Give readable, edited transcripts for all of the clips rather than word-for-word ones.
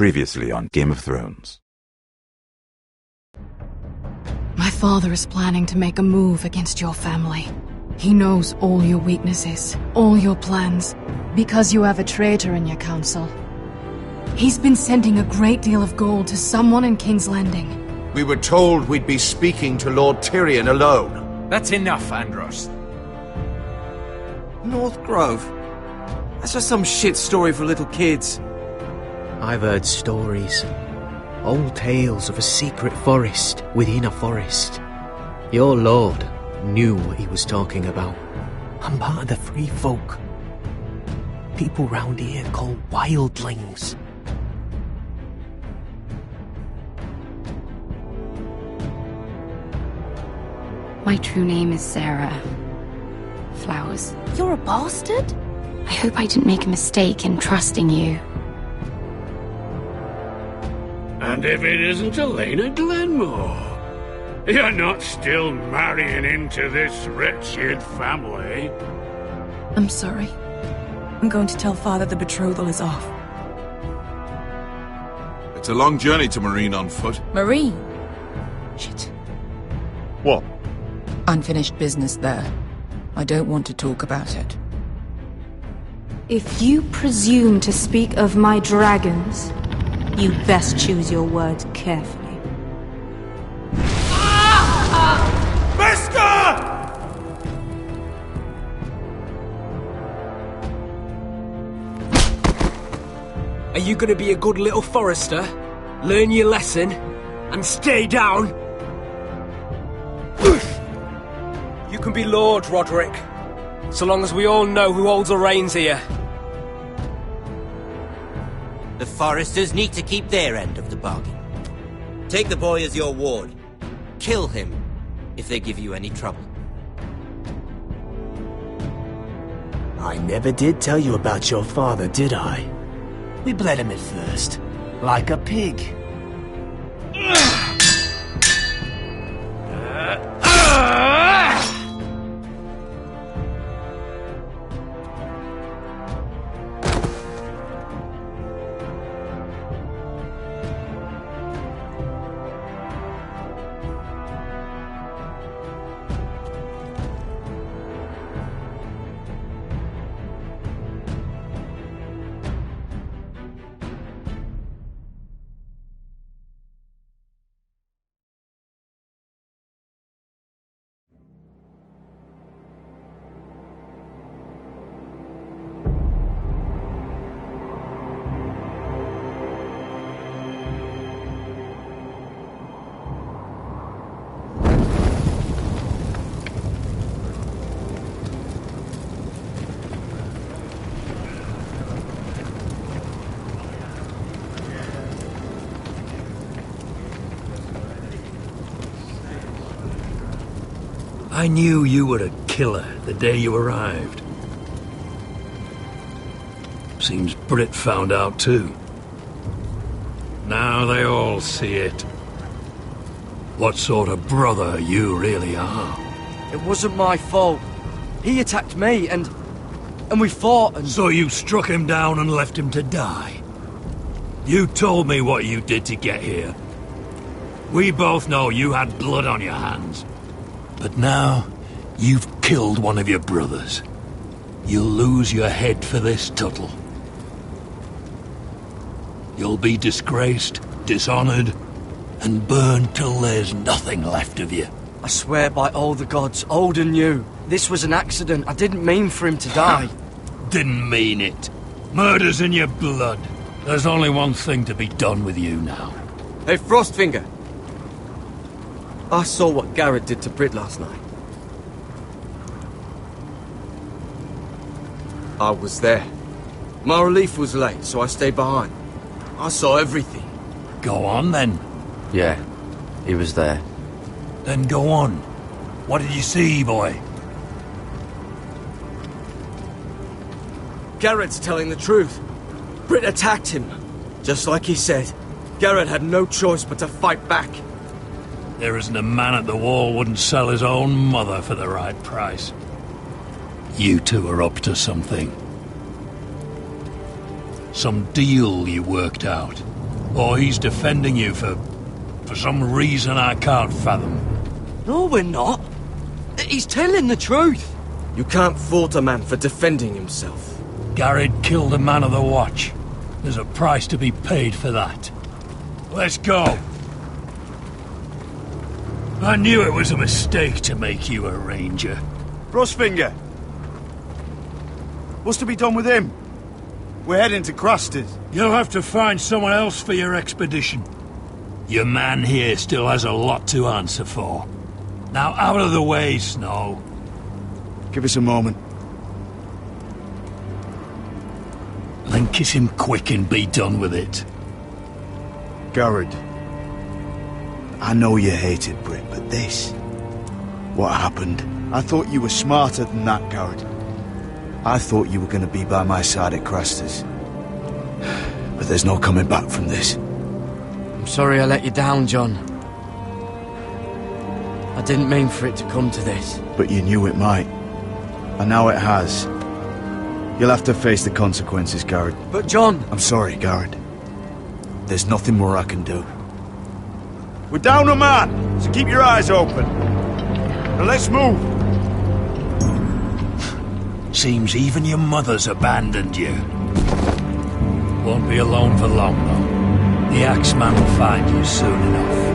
Previously on Game of Thrones. My father is planning to make a move against your family. He knows all your weaknesses, all your plans, because you have a traitor in your council. He's been sending a great deal of gold to someone in King's Landing. We were told we'd be speaking to Lord Tyrion alone. That's enough, Andros. North Grove? That's just some shit story for little kids. I've heard stories. Old tales of a secret forest within a forest. Your lord knew what he was talking about. I'm part of the free folk. People round here called wildlings. My true name is Sarah Flowers. You're a bastard? I hope I didn't make a mistake in trusting you. And if it isn't Elena Glenmore, you're not still marrying into this wretched family. I'm sorry. I'm going to tell Father the betrothal is off. It's a long journey to Marine on foot. Marine? Shit. What? Unfinished business there. I don't want to talk about it. If you presume to speak of my dragons, you best choose your words carefully. Are you gonna be a good little forester, learn your lesson, and stay down? You can be Lord, Roderick, so long as we all know who holds the reins here. The foresters need to keep their end of the bargain. Take the boy as your ward. Kill him if they give you any trouble. I never did tell you about your father, did I? We bled him at first, like a pig. I knew you were a killer the day you arrived. Seems Brit found out too. Now they all see it. What sort of brother you really are. It wasn't my fault. He attacked me and we fought and... So you struck him down and left him to die? You told me what you did to get here. We both know you had blood on your hands. But now, you've killed one of your brothers. You'll lose your head for this, Tuttle. You'll be disgraced, dishonored, and burned till there's nothing left of you. I swear by all the gods, old and new, this was an accident. I didn't mean for him to die. Didn't mean it. Murder's in your blood. There's only one thing to be done with you now. Hey, Frostfinger. I saw what Garrett did to Brit last night. I was there. My relief was late, so I stayed behind. I saw everything. Go on, then. Yeah, he was there. Then go on. What did you see, boy? Garrett's telling the truth. Brit attacked him. Just like he said. Garrett had no choice but to fight back. There isn't a man at the wall wouldn't sell his own mother for the right price. You two are up to something. Some deal you worked out. Or he's defending you for some reason I can't fathom. No, we're not. He's telling the truth. You can't fault a man for defending himself. Garrett killed a man of the Watch. There's a price to be paid for that. Let's go. I knew it was a mistake to make you a ranger. Rustfinger! What's to be done with him? We're heading to Craster's. You'll have to find someone else for your expedition. Your man here still has a lot to answer for. Now out of the way, Snow. Give us a moment. Then kiss him quick and be done with it. Garrett, I know you hated Brit, but this... what happened? I thought you were smarter than that, Garrett. I thought you were going to be by my side at Craster's. But there's no coming back from this. I'm sorry I let you down, John. I didn't mean for it to come to this. But you knew it might. And now it has. You'll have to face the consequences, Garrett. But John... I'm sorry, Garrett. There's nothing more I can do. We're down a man, so keep your eyes open. Now let's move. Seems even your mother's abandoned you. Won't be alone for long, though. The Axeman will find you soon enough.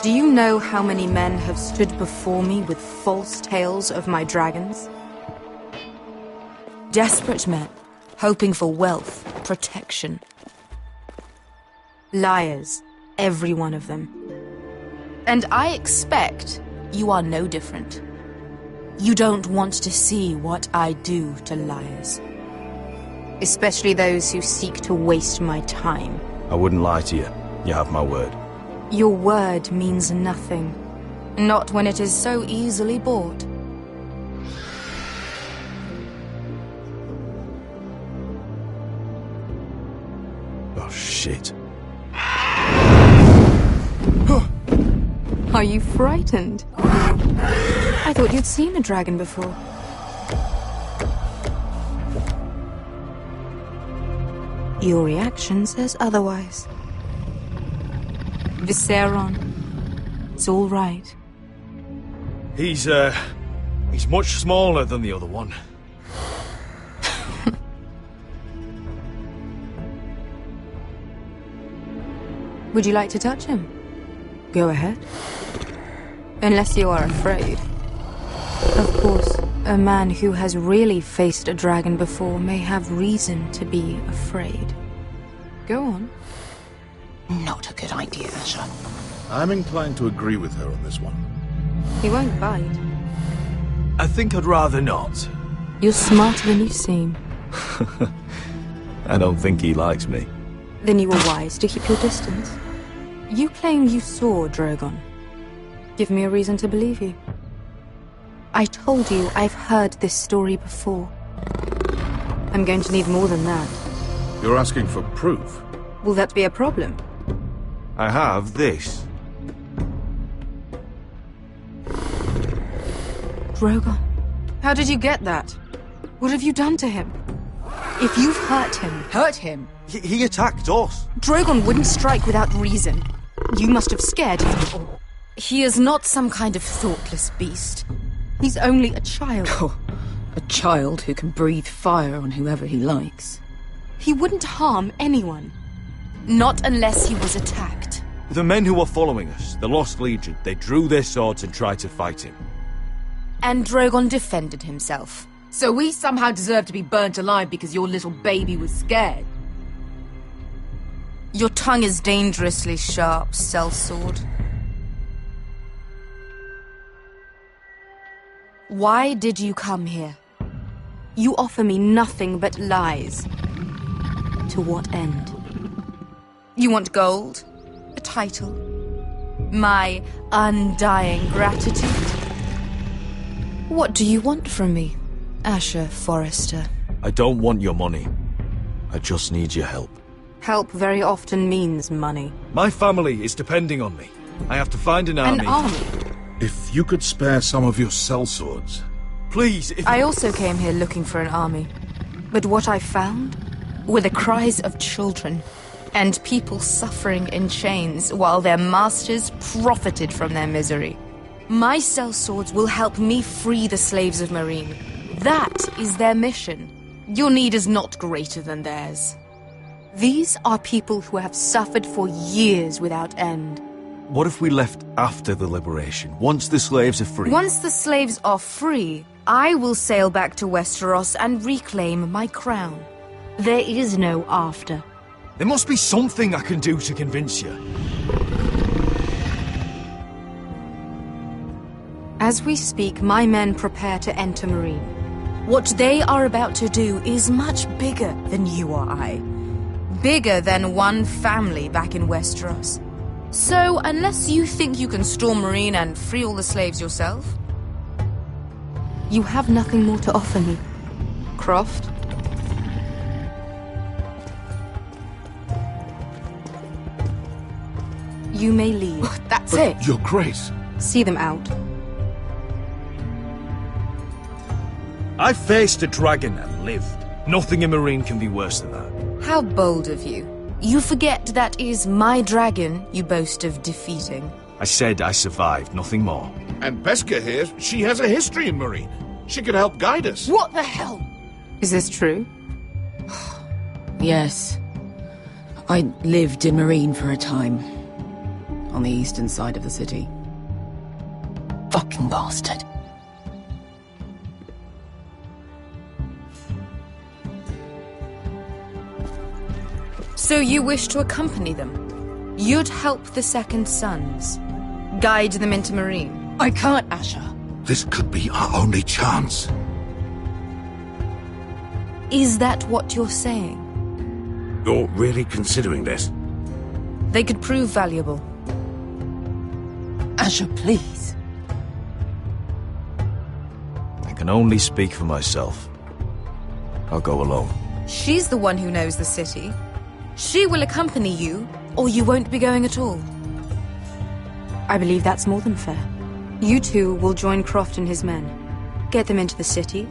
Do you know how many men have stood before me with false tales of my dragons? Desperate men, hoping for wealth, protection. Liars, every one of them. And I expect you are no different. You don't want to see what I do to liars. Especially those who seek to waste my time. I wouldn't lie to you. You have my word. Your word means nothing. Not when it is so easily bought. Oh, shit. Are you frightened? I thought you'd seen a dragon before. Your reaction says otherwise. Visceron. It's all right. He's much smaller than the other one. Would you like to touch him? Go ahead. Unless you are afraid. Of course, a man who has really faced a dragon before may have reason to be afraid. Go on. Not a good idea, sir. I'm inclined to agree with her on this one. He won't bite. I think I'd rather not. You're smarter than you seem. I don't think he likes me. Then you were wise to keep your distance. You claim you saw Drogon. Give me a reason to believe you. I told you I've heard this story before. I'm going to need more than that. You're asking for proof? Will that be a problem? I have this. Drogon. How did you get that? What have you done to him? If you've hurt him... He attacked us. Drogon wouldn't strike without reason. You must have scared him. He is not some kind of thoughtless beast. He's only a child. Oh, a child who can breathe fire on whoever he likes. He wouldn't harm anyone. Not unless he was attacked. The men who were following us, the Lost Legion, they drew their swords and tried to fight him. And Drogon defended himself. So we somehow deserve to be burnt alive because your little baby was scared? Your tongue is dangerously sharp, sellsword. Why did you come here? You offer me nothing but lies. To what end? You want gold? A title? My undying gratitude? What do you want from me, Asher Forrester? I don't want your money. I just need your help. Help very often means money. My family is depending on me. I have to find an army. An army? If you could spare some of your sellswords. Please, I also came here looking for an army. But what I found were the cries of children and people suffering in chains while their masters profited from their misery. My sellswords will help me free the slaves of Meereen. That is their mission. Your need is not greater than theirs. These are people who have suffered for years without end. What if we left after the liberation, once the slaves are free? Once the slaves are free, I will sail back to Westeros and reclaim my crown. There is no after. There must be something I can do to convince you. As we speak, my men prepare to enter Meereen. What they are about to do is much bigger than you or I. Bigger than one family back in Westeros. So, unless you think you can storm Meereen and free all the slaves yourself, you have nothing more to offer me, Croft. You may leave. That's it. Your Grace. See them out. I faced a dragon and lived. Nothing in Meereen can be worse than that. How bold of you. You forget that is my dragon you boast of defeating. I said I survived, nothing more. And Beskha here, she has a history in Meereen. She could help guide us. What the hell? Is this true? Yes. I lived in Meereen for a time. On the eastern side of the city. Fucking bastard. So you wish to accompany them? You'd help the Second Sons? Guide them into Meereen? I can't, Asher. This could be our only chance. Is that what you're saying? You're really considering this? They could prove valuable. Asher, please. I can only speak for myself. I'll go alone. She's the one who knows the city. She will accompany you, or you won't be going at all. I believe that's more than fair. You two will join Croft and his men. Get them into the city,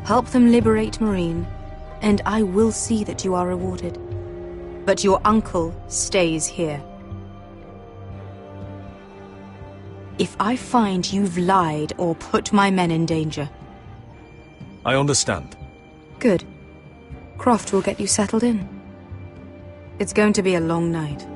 help them liberate Meereen, and I will see that you are rewarded. But your uncle stays here. If I find you've lied or put my men in danger... I understand. Good. Croft will get you settled in. It's going to be a long night.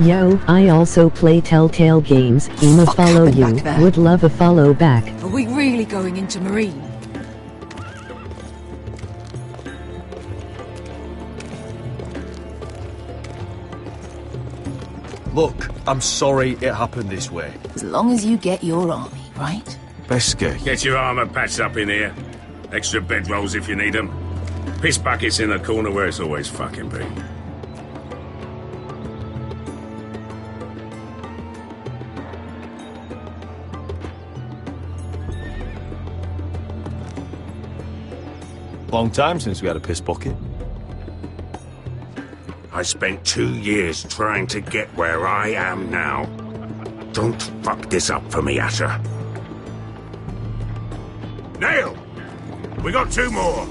Yo, I also play Telltale games. I'ma follow you. Would love a follow back. Are we really going into Meereen? Look, I'm sorry it happened this way. As long as you get your army, right? Beskar. Get your armour patched up in here. Extra bedrolls if you need them. Piss buckets in the corner where it's always fucking been. Long time since we had a piss bucket. I spent 2 years trying to get where I am now. Don't fuck this up for me, Asher. Nail! We got 2 more!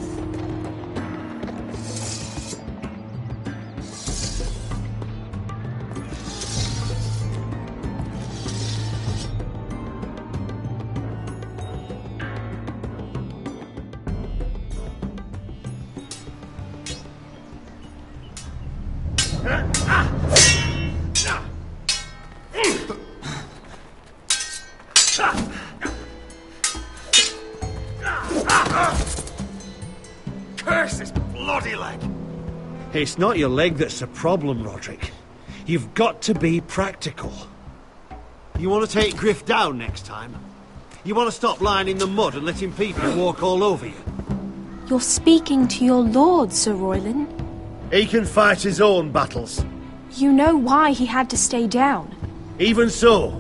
Curse this bloody leg! It's not your leg that's the problem, Roderick. You've got to be practical. You want to take Griff down next time? You want to stop lying in the mud and letting people walk all over you? You're speaking to your lord, Sir Royland. He can fight his own battles. You know why he had to stay down. Even so,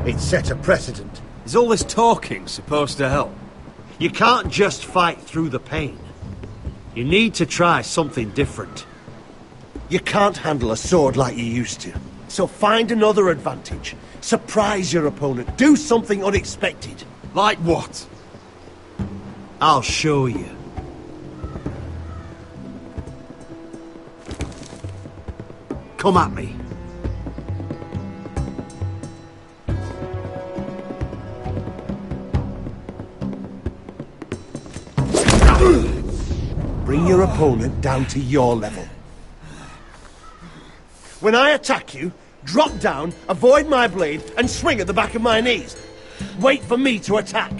it set a precedent. Is all this talking supposed to help? You can't just fight through the pain. You need to try something different. You can't handle a sword like you used to. So find another advantage. Surprise your opponent. Do something unexpected. Like what? I'll show you. Come at me. Bring your opponent down to your level. When I attack you, drop down, avoid my blade, and swing at the back of my knees. Wait for me to attack.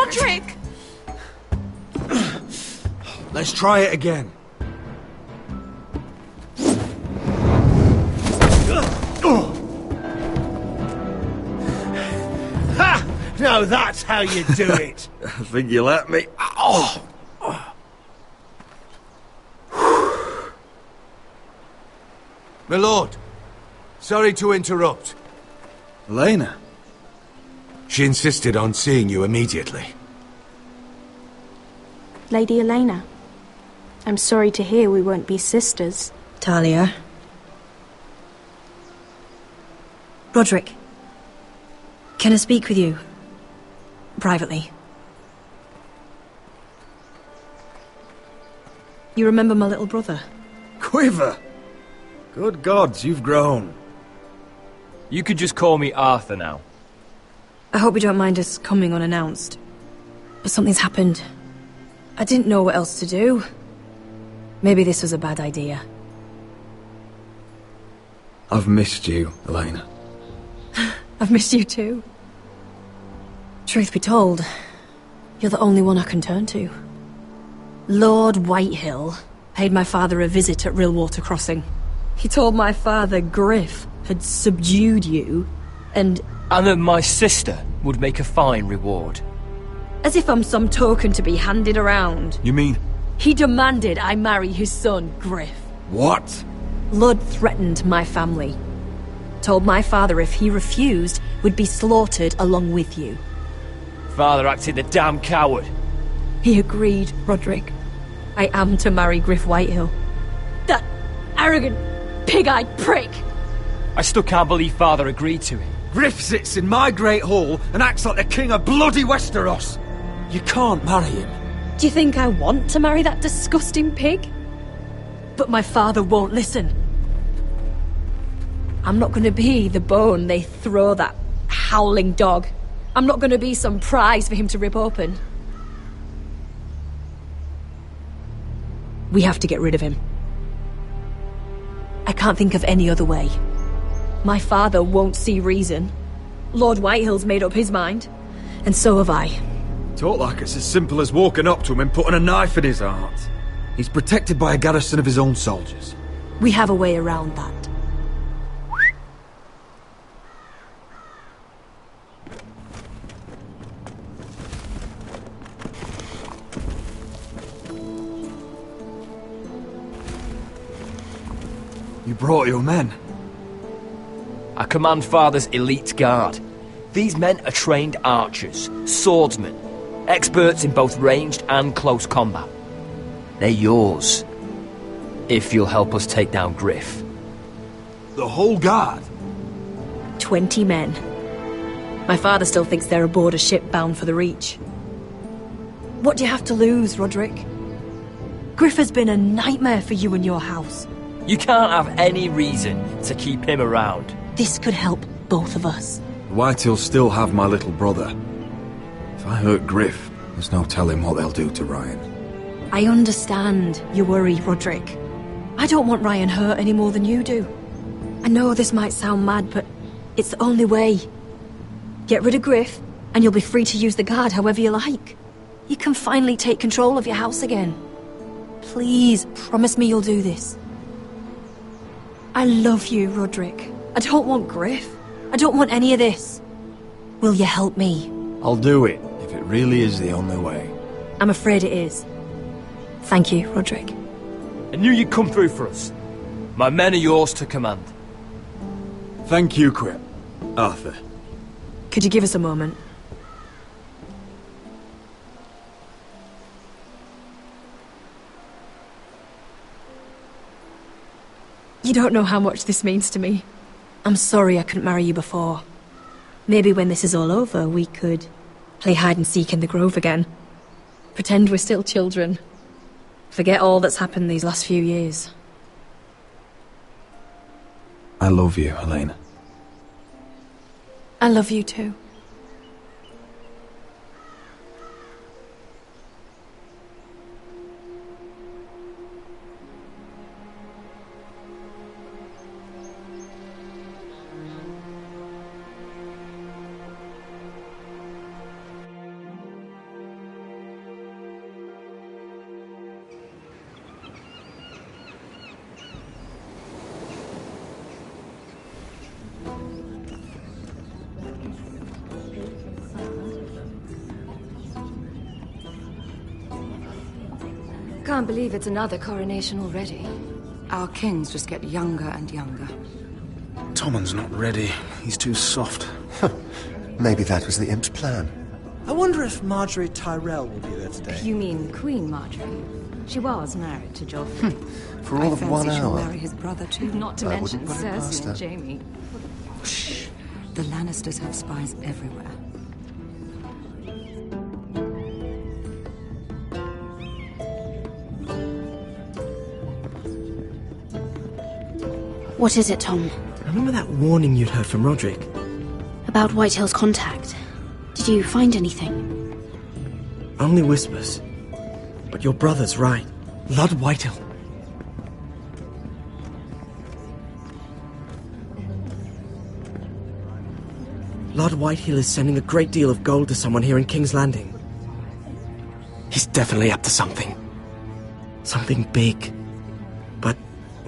Roderick! Let's try it again. Ha! Now that's how you do it. I think you let me. Oh! My lord, sorry to interrupt. Elena? She insisted on seeing you immediately. Lady Elena, I'm sorry to hear we won't be sisters. Talia. Roderick. Can I speak with you? Privately. You remember my little brother? Quiver! Good gods, you've grown. You could just call me Arthur now. I hope you don't mind us coming unannounced. But something's happened. I didn't know what else to do. Maybe this was a bad idea. I've missed you, Elena. I've missed you too. Truth be told, you're the only one I can turn to. Lord Whitehill paid my father a visit at Rillwater Crossing. He told my father Griff had subdued you, and that my sister would make a fine reward. As if I'm some token to be handed around. You mean... He demanded I marry his son, Griff. What? Lud threatened my family. Told my father if he refused, would be slaughtered along with you. Father acted the damn coward. He agreed, Roderick. I am to marry Griff Whitehill. That arrogant, pig-eyed prick! I still can't believe Father agreed to it. Griff sits in my great hall and acts like the king of bloody Westeros. You can't marry him. Do you think I want to marry that disgusting pig? But my father won't listen. I'm not going to be the bone they throw that howling dog. I'm not going to be some prize for him to rip open. We have to get rid of him. I can't think of any other way. My father won't see reason. Lord Whitehill's made up his mind. And so have I. Talk like it's as simple as walking up to him and putting a knife in his heart. He's protected by a garrison of his own soldiers. We have a way around that. You brought your men. I command Father's elite guard. These men are trained archers, swordsmen, experts in both ranged and close combat. They're yours, if you'll help us take down Griff. The whole guard? 20 men. My father still thinks they're aboard a ship bound for the Reach. What do you have to lose, Roderick? Griff has been a nightmare for you and your house. You can't have any reason to keep him around. This could help both of us. The Whitehills still have my little brother. If I hurt Griff, there's no telling what they'll do to Ryan. I understand your worry, Roderick. I don't want Ryan hurt any more than you do. I know this might sound mad, but it's the only way. Get rid of Griff, and you'll be free to use the guard however you like. You can finally take control of your house again. Please, promise me you'll do this. I love you, Roderick. I don't want Griff. I don't want any of this. Will you help me? I'll do it, if it really is the only way. I'm afraid it is. Thank you, Roderick. I knew you'd come through for us. My men are yours to command. Thank you, Quip. Arthur. Could you give us a moment? You don't know how much this means to me. I'm sorry I couldn't marry you before. Maybe when this is all over, we could play hide and seek in the grove again. Pretend we're still children. Forget all that's happened these last few years. I love you, Elena. I love you too. can't believe it's another coronation already. Our kings just get younger and younger. Tommen's not ready. He's too soft. Maybe that was the imp's plan. I wonder if Marjorie Tyrell will be there today. You mean Queen Marjorie? She was married to Joffrey. For all of 1 She'll hour. marry his brother too. Not to I mention wouldn't put it past Cersei her. and Jaime. Shh. The Lannisters have spies everywhere. What is it, Tom? Remember that warning you'd heard from Roderick? About Whitehill's contact. Did you find anything? Only whispers. But your brother's right. Lord Whitehill. Lord Whitehill is sending a great deal of gold to someone here in King's Landing. He's definitely up to something. Something big. But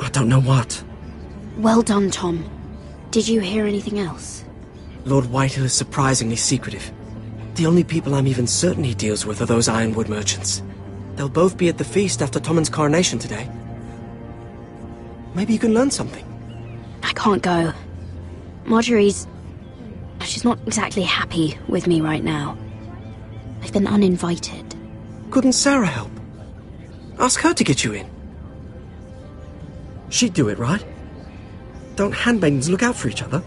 I don't know what. Well done, Tom. Did you hear anything else? Lord Whitehill is surprisingly secretive. The only people I'm even certain he deals with are those ironwood merchants. They'll both be at the feast after Tommen's coronation today. Maybe you can learn something. I can't go. She's not exactly happy with me right now. I've been uninvited. Couldn't Sarah help? Ask her to get you in. She'd do it, right? Don't handmaidens look out for each other?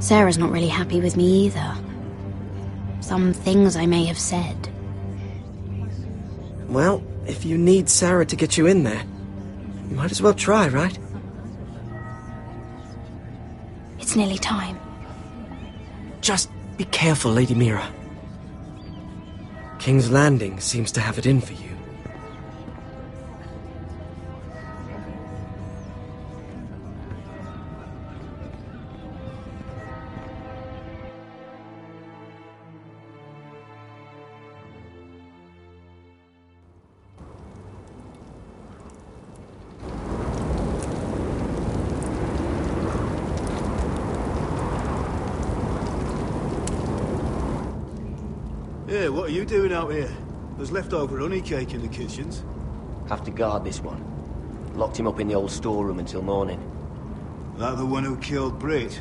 Sarah's not really happy with me either. Some things I may have said. Well, if you need Sarah to get you in there, you might as well try, right? It's nearly time. Just be careful, Lady Mira. King's Landing seems to have it in for you. Yeah, what are you doing out here? There's leftover honey cake in the kitchens. Have to guard this one. Locked him up in the old storeroom until morning. That the one who killed Brit?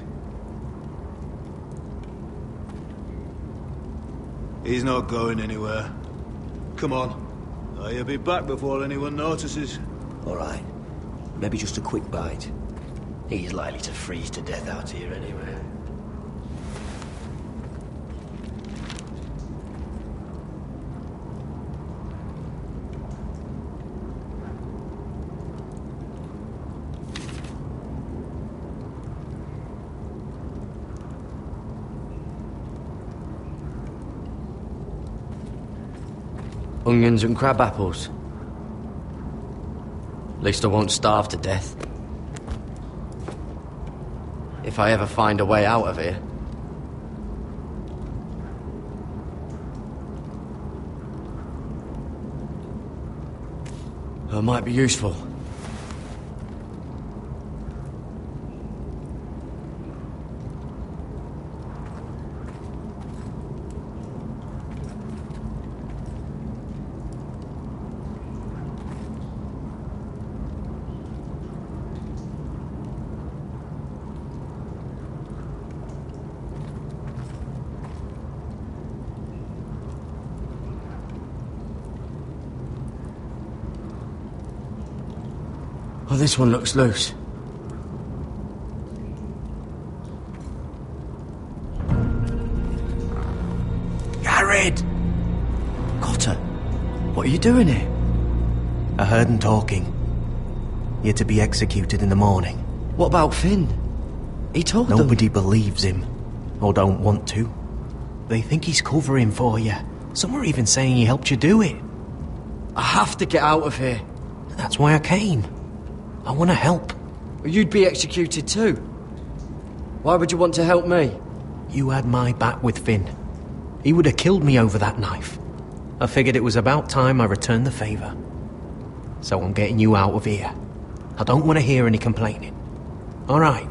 He's not going anywhere. Come on. He'll be back before anyone notices. All right. Maybe just a quick bite. He's likely to freeze to death out here anyway. Onions and crab apples. At least I won't starve to death. If I ever find a way out of here. It might be useful. Oh, this one looks loose. Garrett! Cotter, what are you doing here? I heard him talking. You're to be executed in the morning. What about Finn? He told them... Nobody believes him. Or don't want to. They think he's covering for you. Some are even saying he helped you do it. I have to get out of here. That's why I came. I want to help. You'd be executed too. Why would you want to help me? You had my back with Finn. He would have killed me over that knife. I figured it was about time I returned the favour. So I'm getting you out of here. I don't want to hear any complaining. All right?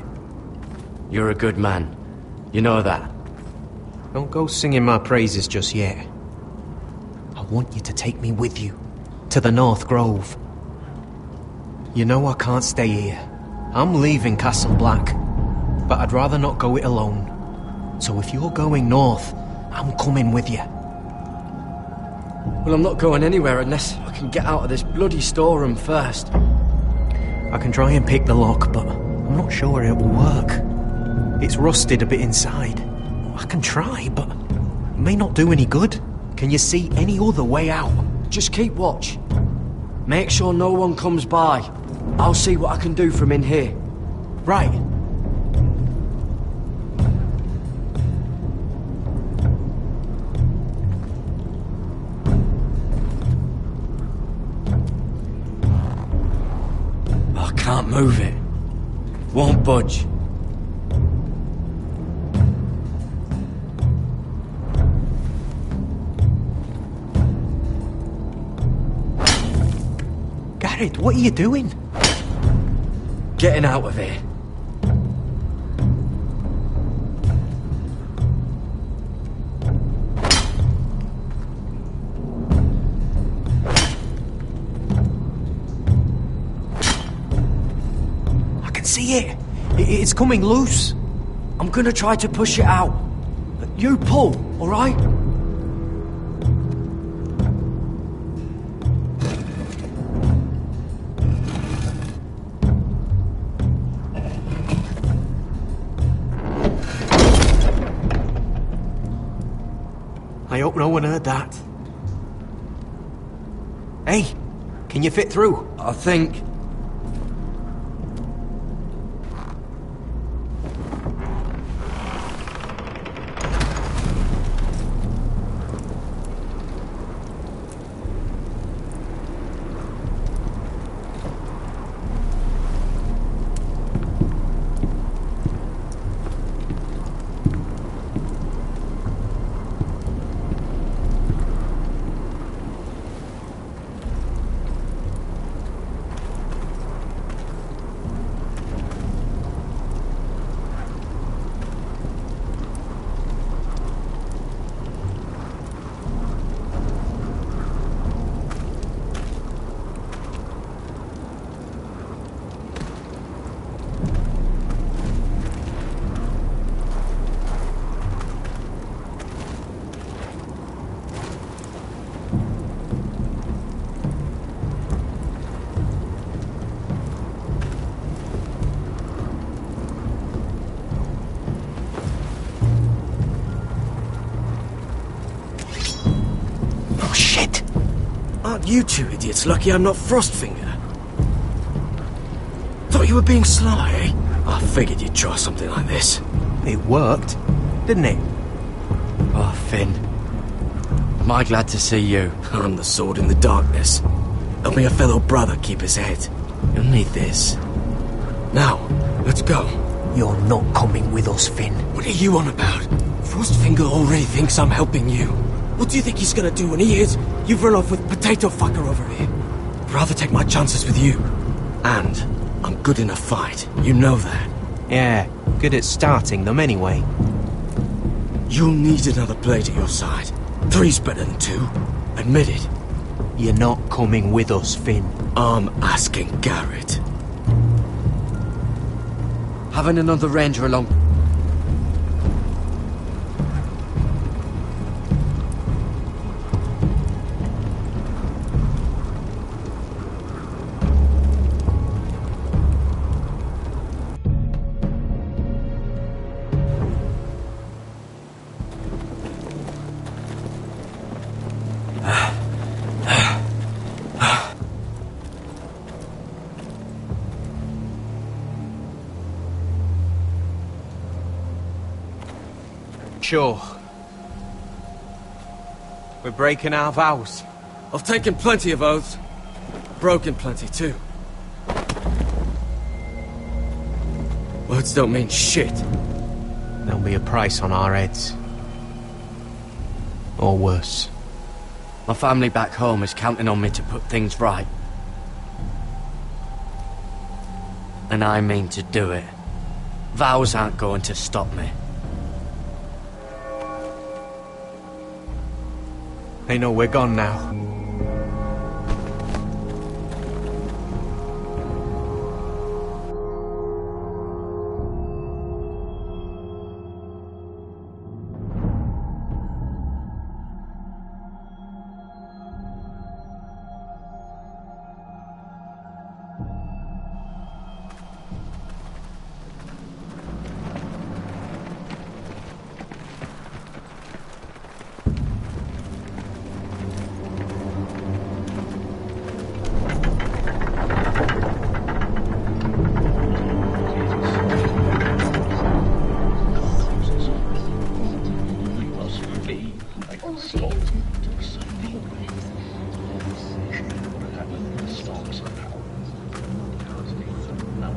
You're a good man. You know that. Don't go singing my praises just yet. I want you to take me with you, to the North Grove. You know I can't stay here. I'm leaving Castle Black, but I'd rather not go it alone. So if you're going north, I'm coming with you. Well, I'm not going anywhere unless I can get out of this bloody storeroom first. I can try and pick the lock, but I'm not sure it will work. It's rusted a bit inside. I can try, but it may not do any good. Can you see any other way out? Just keep watch. Make sure no one comes by. I'll see what I can do from in here. Right. I can't move it. Won't budge. Garrett, what are you doing? Getting out of here. I can see it. It's coming loose. I'm gonna try to push it out. You pull, all right? I hope no one heard that. Hey, can you fit through? I think. You two idiots lucky I'm not Frostfinger. Thought you were being sly, eh? I figured you'd try something like this. It worked, didn't it? Oh, Finn. Am I glad to see you? I'm the sword in the darkness. Helping a fellow brother keep his head. You'll need this. Now, let's go. You're not coming with us, Finn. What are you on about? Frostfinger already thinks I'm helping you. What do you think he's gonna do when he hears you've run off with Potato Fucker over here? I'd rather take my chances with you. And I'm good in a fight. You know that. Yeah, good at starting them anyway. You'll need another blade at your side. 3's better than 2. Admit it. You're not coming with us, Finn. I'm asking Garrett. Having another ranger along... Sure. We're breaking our vows. I've taken plenty of oaths. Broken plenty, too. Words don't mean shit. There'll be a price on our heads. Or worse. My family back home is counting on me to put things right. And I mean to do it. Vows aren't going to stop me. They know we're gone now.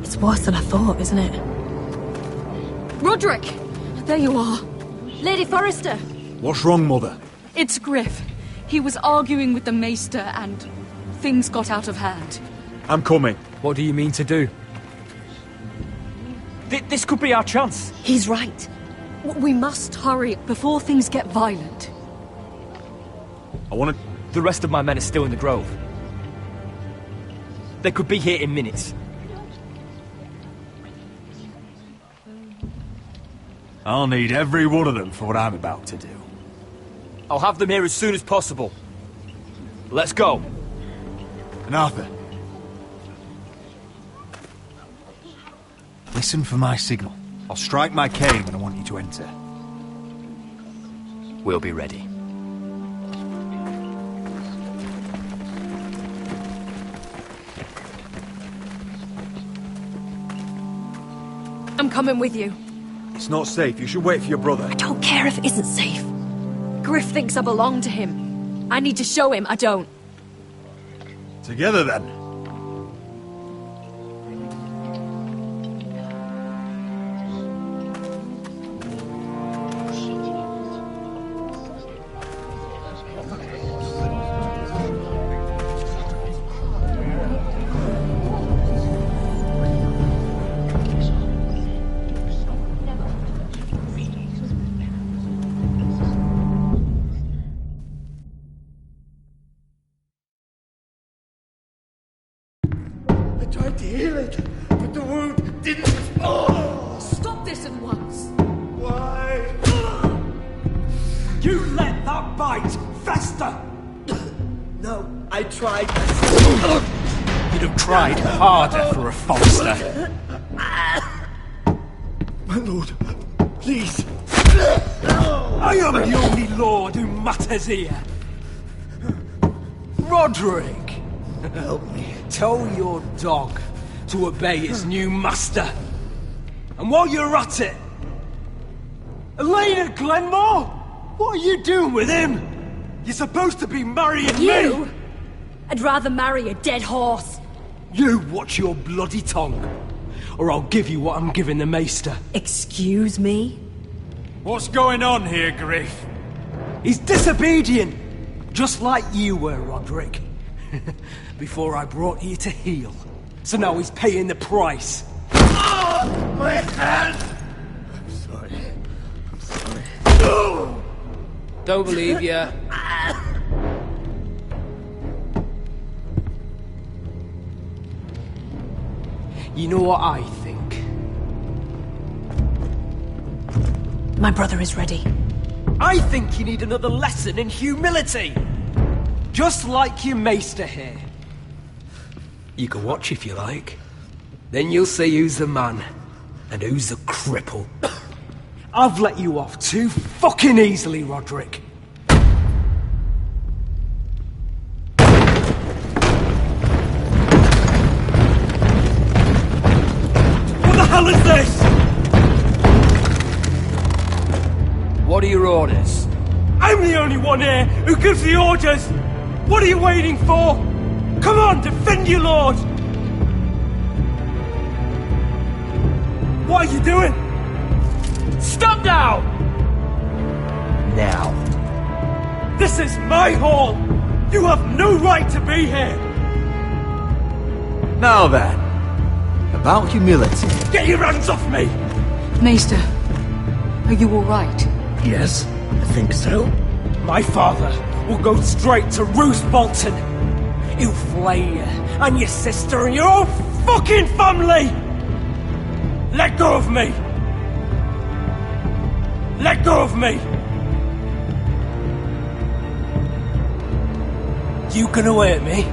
It's worse than I thought, isn't it? Roderick! There you are. Lady Forrester! What's wrong, Mother? It's Griff. He was arguing with the Maester and things got out of hand. I'm coming. What do you mean to do? This could be our chance. He's right. We must hurry before things get violent. I want to... The rest of my men are still in the grove. They could be here in minutes. I'll need every one of them for what I'm about to do. I'll have them here as soon as possible. Let's go. And Arthur. Listen for my signal. I'll strike my cane when I want you to enter. We'll be ready. I'm coming with you. It's not safe. You should wait for your brother. I don't care if it isn't safe. Griff thinks I belong to him. I need to show him I don't. Together, then. Tried to heal it, but the wound didn't... Oh! Stop this at once! Why? You let that bite fester! No, I tried. You'd have tried harder for a Forrester. My lord, please. I am the only lord who matters here. Roderick! Help me. Tell your dog to obey his new master. And while you're at it, Elena Glenmore, what are you doing with him? You're supposed to be marrying You? me. I'd rather marry a dead horse. You watch your bloody tongue, or I'll give you what I'm giving the Maester. Excuse me? What's going on here, Griff? He's disobedient, just like you were, Roderick. Before I brought you to heel. So now he's paying the price. Oh, my hand! I'm sorry. I'm sorry. No! Don't believe you. You know what I think? My brother is ready. I think you need another lesson in humility. Just like your Maester here. You can watch if you like. Then you'll see who's the man and who's the cripple. I've let you off too fucking easily, Roderick. What the hell is this? What are your orders? I'm the only one here who gives the orders! What are you waiting for? Come on, defend your lord! What are you doing? Stop now! Now. This is my hall! You have no right to be here! Now then, about humility. Get your hands off me! Maester, are you all right? Yes, I think so. My father will go straight to Roose Bolton. He'll flay you, and your sister, and your whole fucking family! Let go of me! Let go of me! You can hurt me.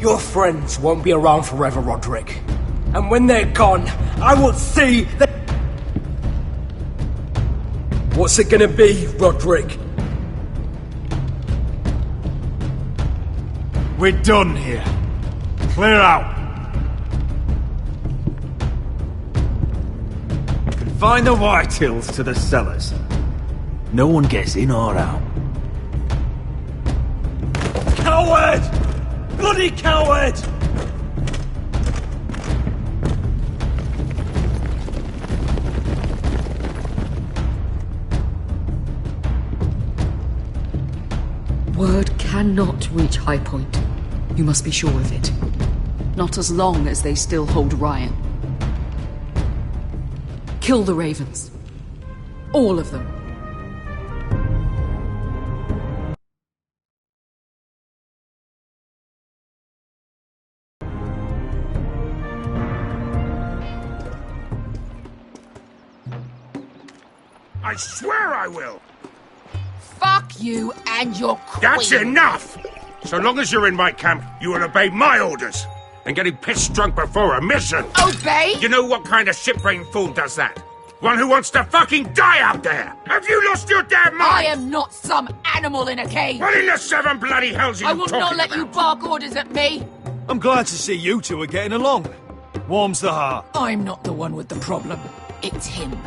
Your friends won't be around forever, Roderick. And when they're gone, I will see that... What's it gonna be, Roderick? We're done here. Clear out. Confine the Whitehills to the cellars. No one gets in or out. Coward! Bloody coward! Word cannot reach High Point. You must be sure of it. Not as long as they still hold Ryan. Kill the Ravens. All of them. I swear I will! Fuck you and your queen. That's enough! So long as you're in my camp, you will obey my orders. And getting pissed drunk before a mission. Obey? You know what kind of shit-brained fool does that? One who wants to fucking die out there! Have you lost your damn mind? I am not some animal in a cage. What in the seven bloody hells are you I will talking not let about? you bark orders at me. I'm glad to see you two are getting along. Warms the heart. I'm not the one with the problem. It's him.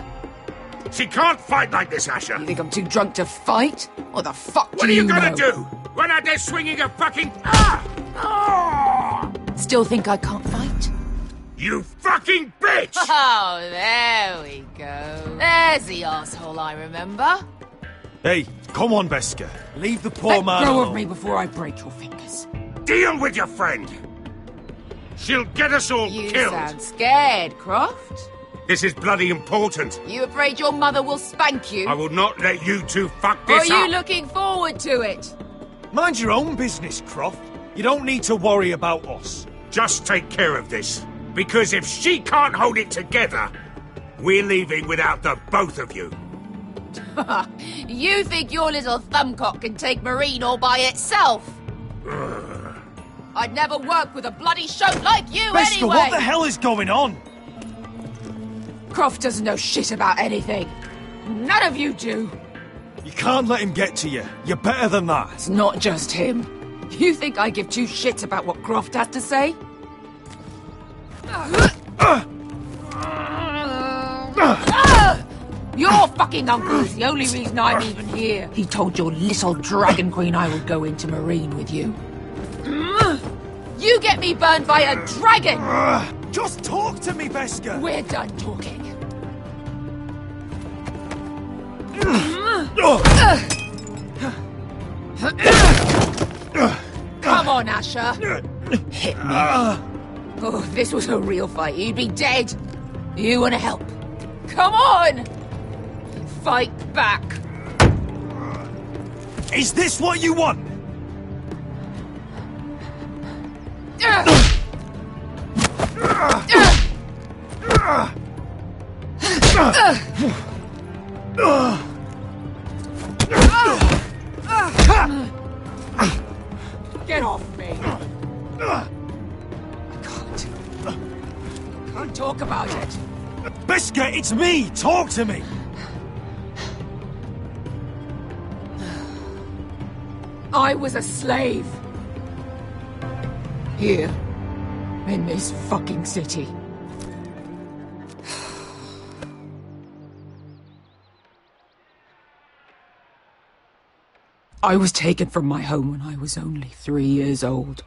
She can't fight like this, Asher. You think I'm too drunk to fight? What the fuck What do are you know? gonna do? Run out there swinging a fucking... Still think I can't fight? You fucking bitch! Oh, there we go. There's the asshole I remember. Hey, come on, Beska. Leave the poor man Let go alone. of me before I break your fingers. Deal with your friend. She'll get us all You killed. sound scared, Croft. This is bloody important. You afraid your mother will spank you? I will not let you two fuck Or this are you up. looking forward to it? Mind your own business, Croft. You don't need to worry about us. Just take care of this. Because if she can't hold it together, we're leaving without the both of you. You think your little thumbcock can take Marine all by itself? I'd never work with a bloody shote like you Beska, anyway! what the hell is going on? Croft doesn't know shit about anything. None of you do. You can't let him get to you. You're better than that. It's not just him. You think I give two shits about what Croft has to say? Your fucking uncle's the only reason I'm even here. He told your little dragon queen I would go into Marine with you. You get me burned by a dragon! Just talk to me, Beska! We're done talking. Come on, Asher. Hit me. Oh, if this was a real fight, you'd be dead. You want to help? Come on! Fight back. Is this what you want? Get off me. I can't talk about it. Beska, it's me! Talk to me! I was a slave. Here. In this fucking city. I was taken from my home when I was only 3 years old.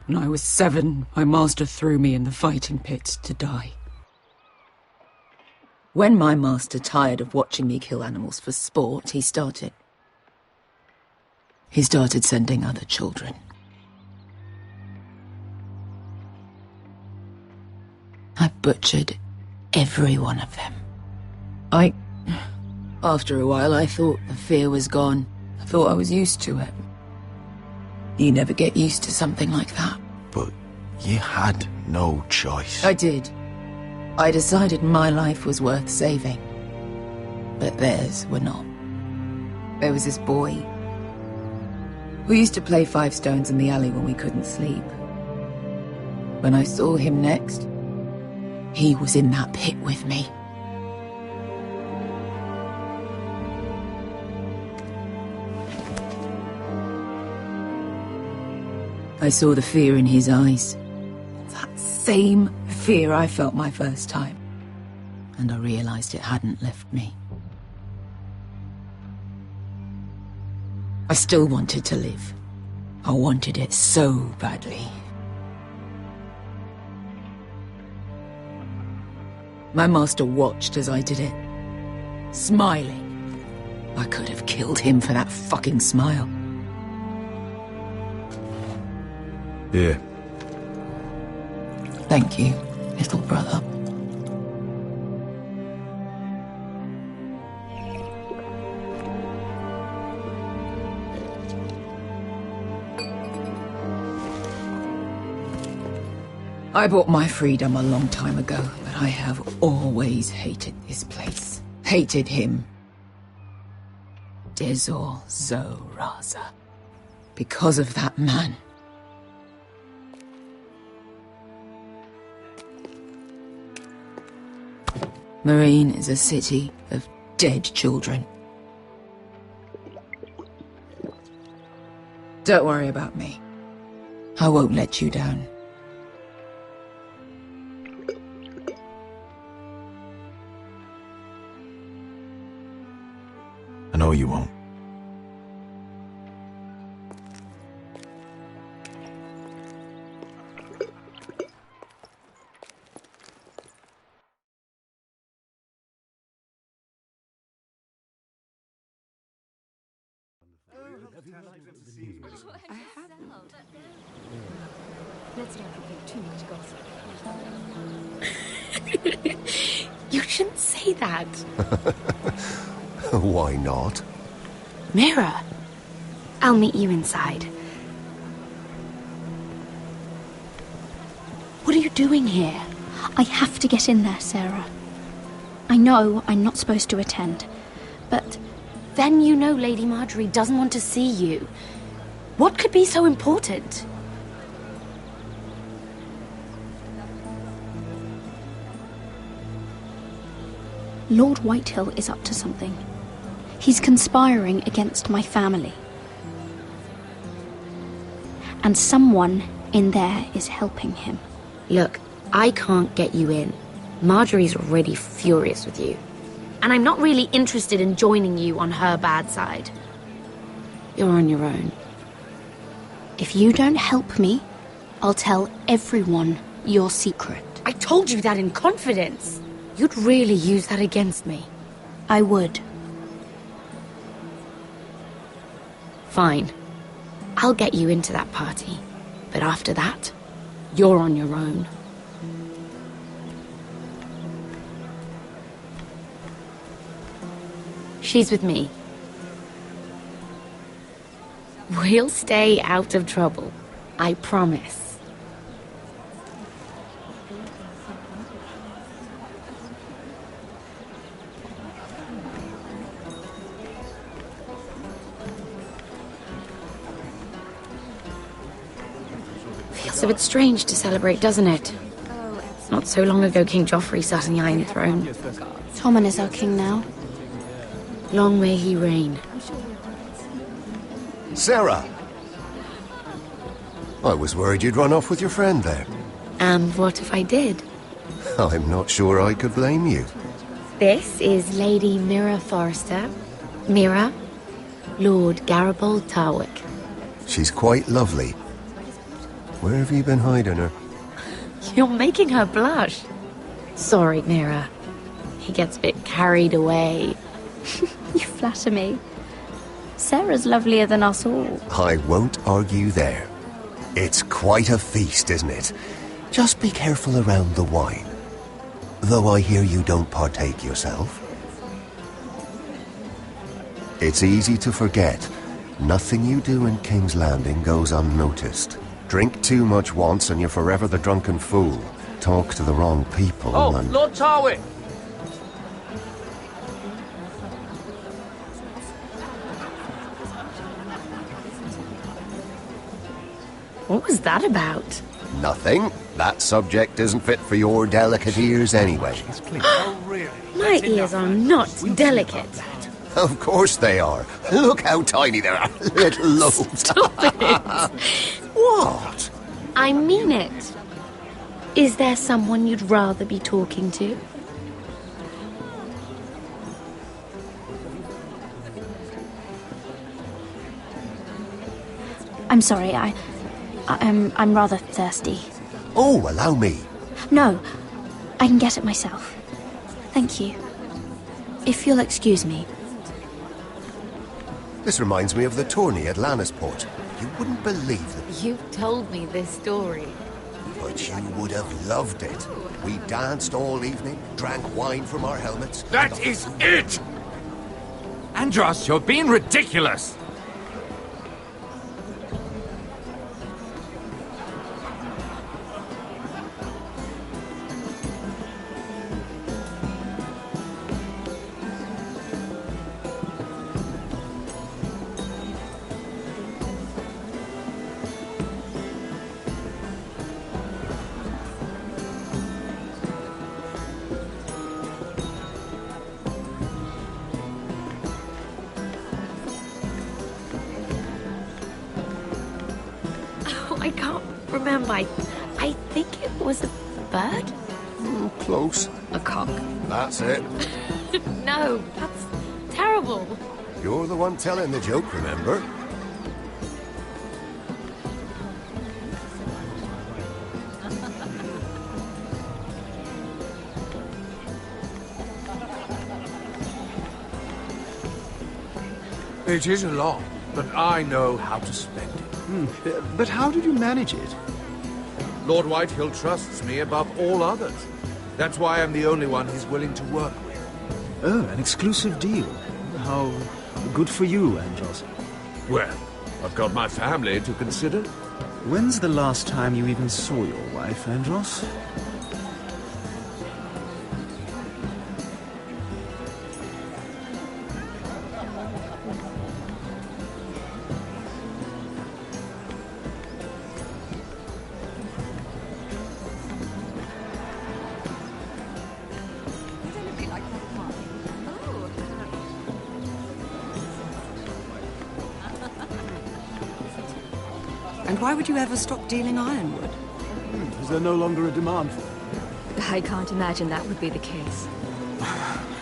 When I was 7, my master threw me in the fighting pits to die. When my master tired of watching me kill animals for sport, he started sending other children. I butchered every one of them. After a while, I thought the fear was gone. Thought I was used to it. You never get used to something like that. But you had no choice. I did. I decided my life was worth saving. But theirs were not. There was this boy who used to play 5 stones in the alley when we couldn't sleep. When I saw him next, he was in that pit with me. I saw the fear in his eyes. That same fear I felt my first time. And I realized it hadn't left me. I still wanted to live. I wanted it so badly. My master watched as I did it, smiling. I could have killed him for that fucking smile. Here. Thank you, little brother. I bought my freedom a long time ago, but I have always hated this place. Hated him. Dezor Zoraza. Because of that man. Marine is a city of dead children. Don't worry about me. I won't let you down. I know you won't. I haven't. Let's not repeat too much gossip. You shouldn't say that. Why not? Mira, I'll meet you inside. What are you doing here? I have to get in there, Sarah. I know I'm not supposed to attend, but... Then you know Lady Marjorie doesn't want to see you. What could be so important? Lord Whitehill is up to something. He's conspiring against my family. And someone in there is helping him. Look, I can't get you in. Marjorie's already furious with you. And I'm not really interested in joining you on her bad side. You're on your own. If you don't help me, I'll tell everyone your secret. I told you that in confidence. You'd really use that against me. I would. Fine. I'll get you into that party. But after that, you're on your own. She's with me. We'll stay out of trouble. I promise. Feels a bit strange to celebrate, doesn't it? Not so long ago King Joffrey sat on the Iron Throne. Tommen is our king now. Long may he reign. Sarah! I was worried you'd run off with your friend there. And what if I did? I'm not sure I could blame you. This is Lady Mira Forrester. Mira, Lord Garibald Tarwick. She's quite lovely. Where have you been hiding her? You're making her blush. Sorry, Mira. He gets a bit carried away. You flatter me. Sarah's lovelier than us all. I won't argue there. It's quite a feast, isn't it? Just be careful around the wine. Though I hear you don't partake yourself. It's easy to forget, Nothing you do in King's Landing goes unnoticed. Drink too much once and you're forever the drunken fool. Talk to the wrong people and... Lord Tarwick! What was that about? Nothing. That subject isn't fit for your delicate ears anyway. My ears are not delicate. Of course they are. Look how tiny they are. Little lobes. Stop it! What? I mean it. Is there someone you'd rather be talking to? I'm sorry, I'm rather thirsty. Oh, allow me. No, I can get it myself. Thank you. If you'll excuse me. This reminds me of the tourney at Lannisport. You wouldn't believe it. You've told me this story. But you would have loved it. We danced all evening, drank wine from our helmets. That is it! Andros, you're being ridiculous! I can't remember. I think it was a bird? Close. A cock. That's it. No, that's terrible. You're the one telling the joke, remember? It is a lot, but I know how to spend it. But how did you manage it? Lord Whitehill trusts me above all others. That's why I'm the only one he's willing to work with. Oh, an exclusive deal. How good for you, Andros. Well, I've got my family to consider. When's the last time you even saw your wife, Andros? And why would you ever stop dealing ironwood? Is there no longer a demand for it? I can't imagine that would be the case.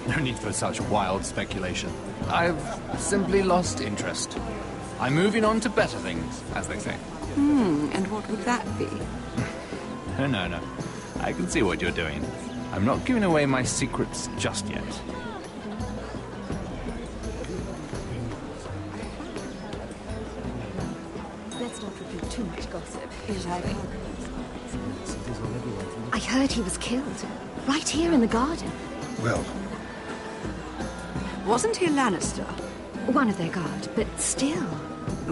No need for such wild speculation. I've simply lost interest. I'm moving on to better things, as they say. And what would that be? No. I can see what you're doing. I'm not giving away my secrets just yet. Let's not repeat too much gossip. I heard he was killed. Right here in the garden. Well... Wasn't he a Lannister? One of their guard, but still.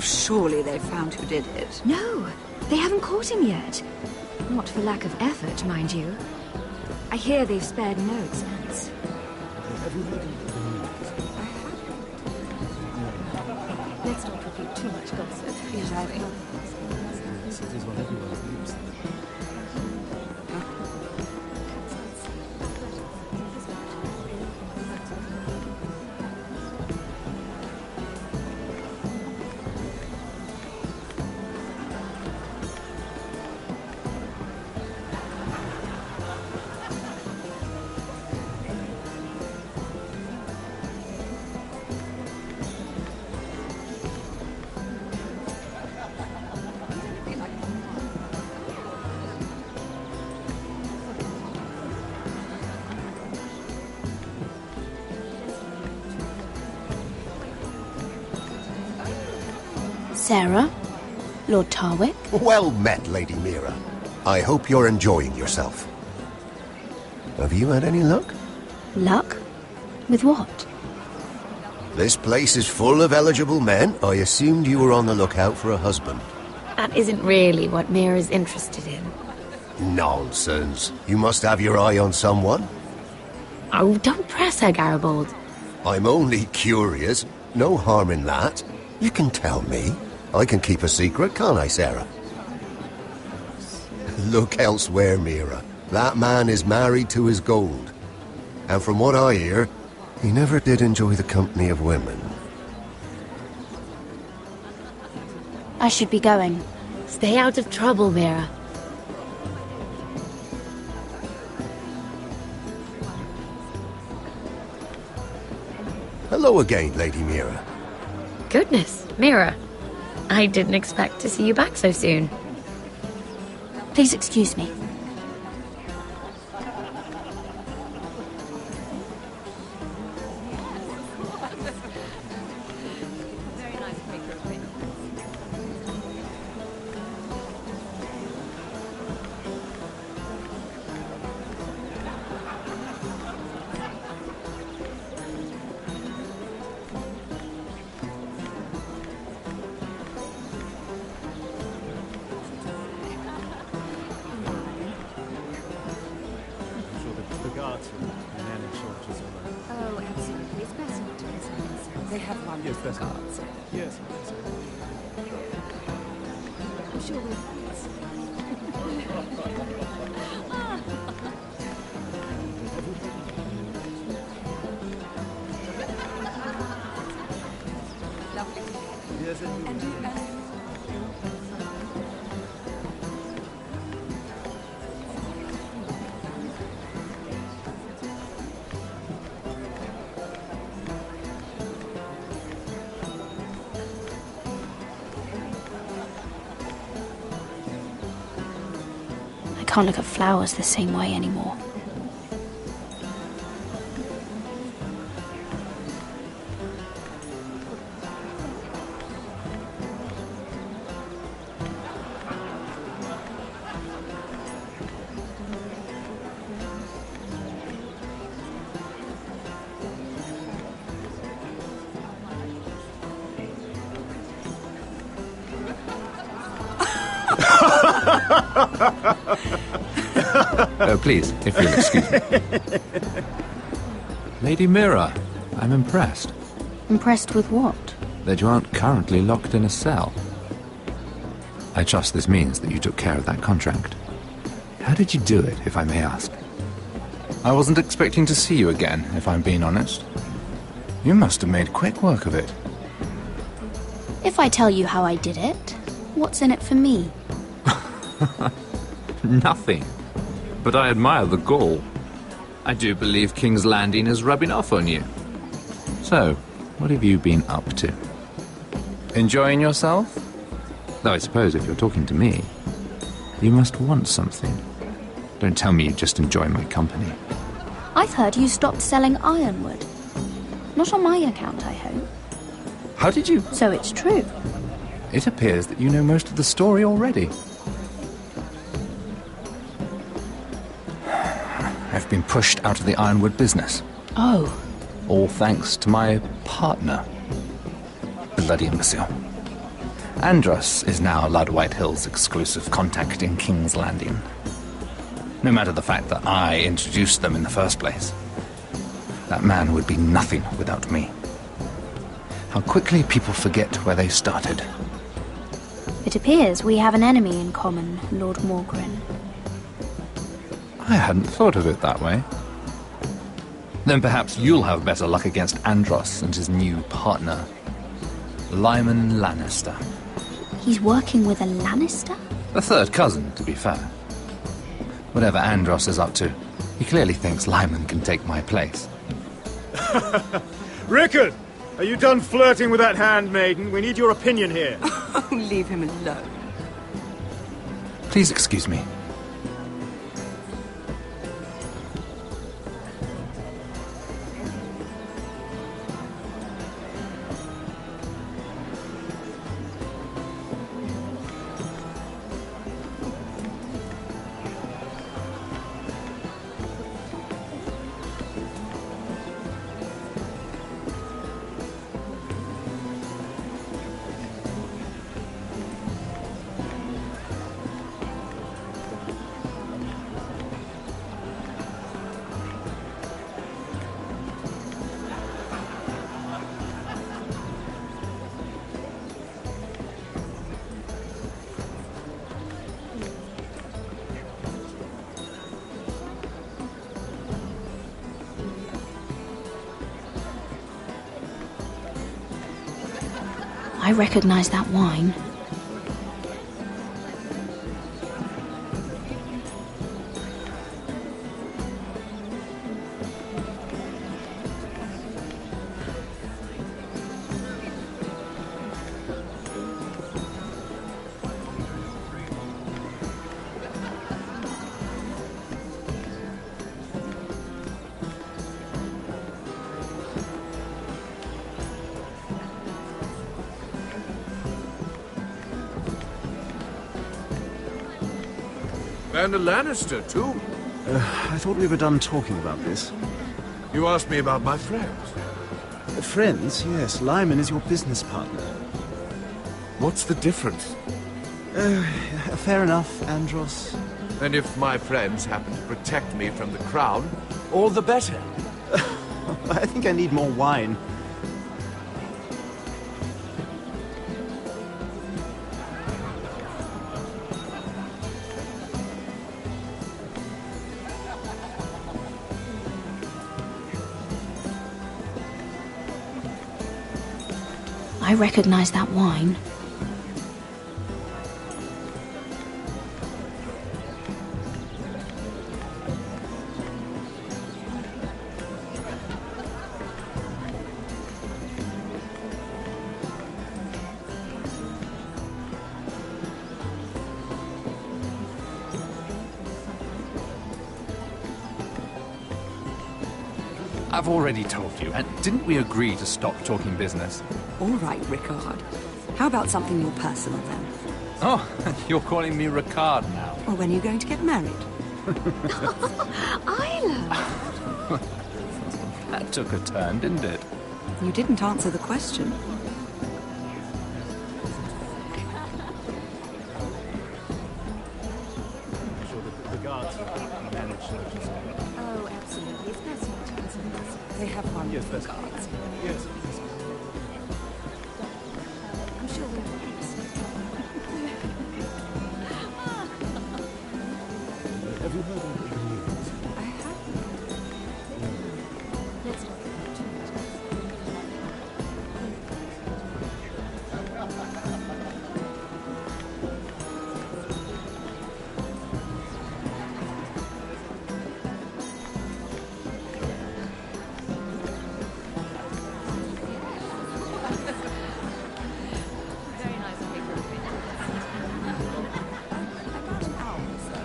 Surely they found who did it. No, they haven't caught him yet. Not for lack of effort, mind you. I hear they've spared no expense. Let's not repeat too much gossip. This is what everyone believes. Sarah? Lord Tarwick? Well met, Lady Mira. I hope you're enjoying yourself. Have you had any luck? Luck? With what? This place is full of eligible men. I assumed you were on the lookout for a husband. That isn't really what Mira's interested in. Nonsense. You must have your eye on someone. Oh, don't press her, Garibaldi. I'm only curious. No harm in that. You can tell me. I can keep a secret, can't I, Sarah? Look elsewhere, Mira. That man is married to his gold. And from what I hear, he never did enjoy the company of women. I should be going. Stay out of trouble, Mira. Hello again, Lady Mira. Goodness, Mira. I didn't expect to see you back so soon. Please excuse me. Oh, absolutely. It's best not to miss. They have one Yes, best not. cards. Yes. I'm sure we'll... I can't look at flowers the same way anymore. Oh, please, if you'll excuse me. Lady Mira, I'm impressed Impressed with what? that you aren't currently locked in a cell. I trust this means that you took care of that contract. How did you do it, if I may ask? I wasn't expecting to see you again, if I'm being honest. You must have made quick work of it. If I tell you how I did it, what's in it for me? Nothing. But I admire the gall. I do believe King's Landing is rubbing off on you. So, what have you been up to? Enjoying yourself? Though I suppose if you're talking to me, you must want something. Don't tell me you just enjoy my company. I've heard you stopped selling ironwood. Not on my account, I hope. How did you? So it's true. It appears that you know most of the story already. I've been pushed out of the ironwood business. Oh. All thanks to my partner. Bloody imbecile. Andros is now Lord Whitehill's exclusive contact in King's Landing. No matter the fact that I introduced them in the first place. That man would be nothing without me. How quickly people forget where they started. It appears we have an enemy in common, Lord Morgren. I hadn't thought of it that way. Then perhaps you'll have better luck against Andros and his new partner, Lyman Lannister. He's working with a Lannister? A third cousin, to be fair. Whatever Andros is up to, he clearly thinks Lyman can take my place. Rickard! Are you done flirting with that handmaiden? We need your opinion here. Oh, leave him alone. Please excuse me. I recognize that wine. And a Lannister, too. I thought we were done talking about this. You asked me about my friends. Friends? Yes. Lyman is your business partner. What's the difference? Fair enough, Andros. And if my friends happen to protect me from the crown, all the better. I think I need more wine. I recognize that wine. I've already told you, and didn't we agree to stop talking business? All right, Ricard. How about something more personal then? Oh, you're calling me Ricard now. Or when are you going to get married? Isla! That took a turn, didn't it? You didn't answer the question. Oh, absolutely. It's best not to answer this. They have one. Yes, that's cards. Yes. I'm sure we'll Have you heard of the news? I have. Let's not get too much. Very nice of you. About an hour or so.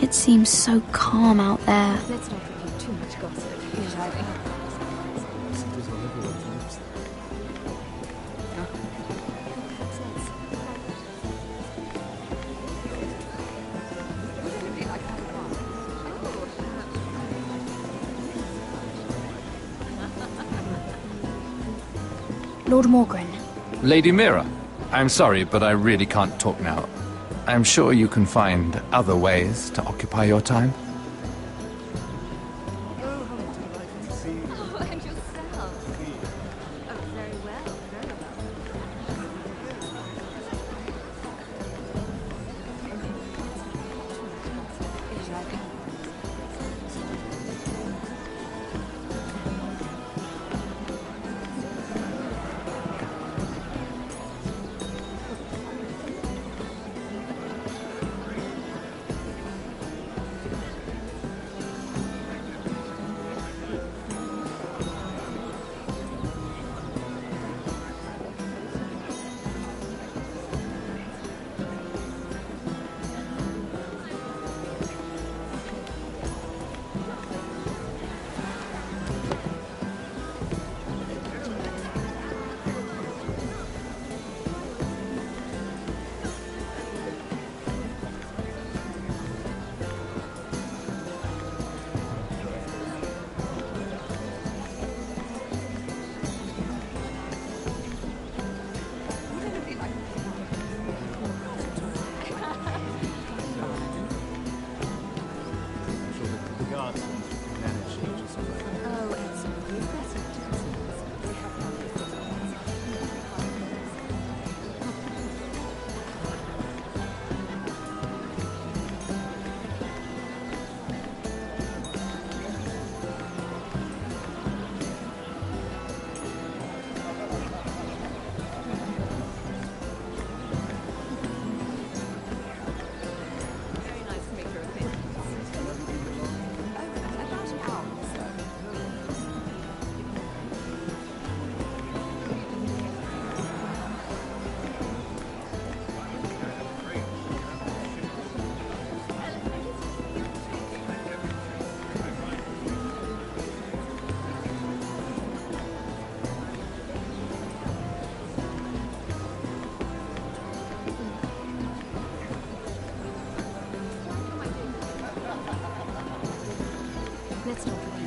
It seems so calm out there. Let's not repeat too much gossip. Lord Morgren. Lady Mira, I'm sorry, but I really can't talk now. I'm sure you can find other ways to occupy your time. Oh, and yourself. Oh, very well, very well.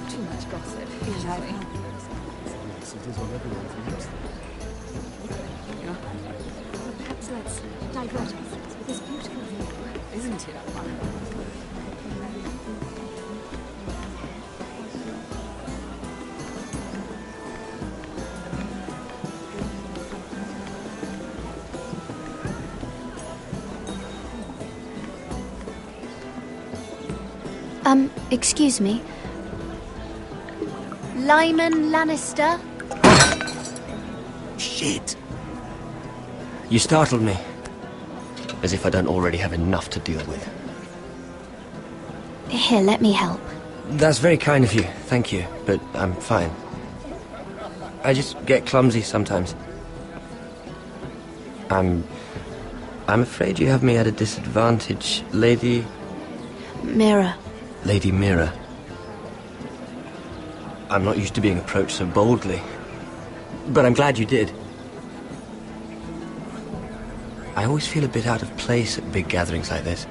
Too much gossip, usually. Perhaps let's divert ourselves with this beautiful view. Isn't it fun? Excuse me. Lyman Lannister? Shit. You startled me. As if I don't already have enough to deal with. Here, let me help. That's very kind of you, thank you, but I'm fine. I just get clumsy sometimes. I'm afraid you have me at a disadvantage, Lady... Mira. Lady Mira. I'm not used to being approached so boldly, but I'm glad you did. I always feel a bit out of place at big gatherings like this.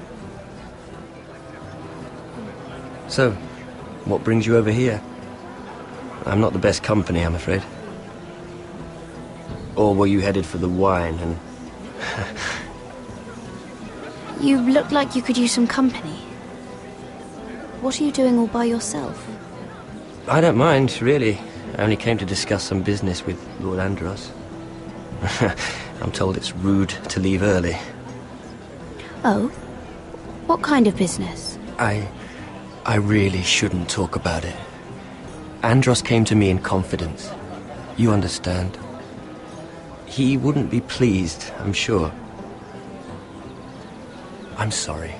So, what brings you over here? I'm not the best company, I'm afraid. Or were you headed for the wine and... You look like you could use some company. What are you doing all by yourself? I don't mind, really. I only came to discuss some business with Lord Andros. I'm told it's rude to leave early. Oh? What kind of business? I really shouldn't talk about it. Andros came to me in confidence. You understand. He wouldn't be pleased, I'm sure. I'm sorry.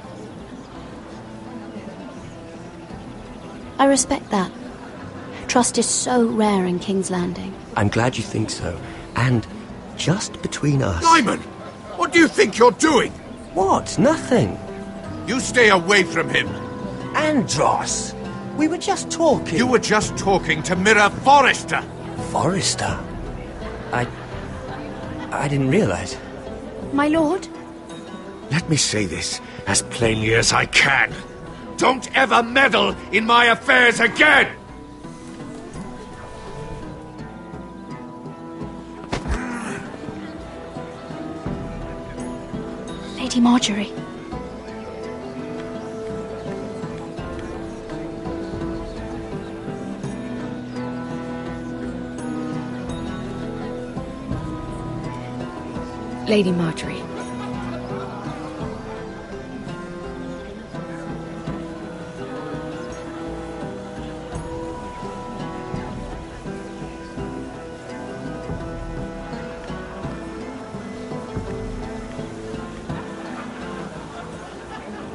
I respect that. Trust is so rare in King's Landing. I'm glad you think so. And just between us... Lyman! What do you think you're doing? What? Nothing. You stay away from him. Andros! We were just talking. You were just talking to Mira Forrester. Forrester? I didn't realize. My lord? Let me say this as plainly as I can. Don't ever meddle in my affairs again! Lady Marjorie. Lady Marjorie.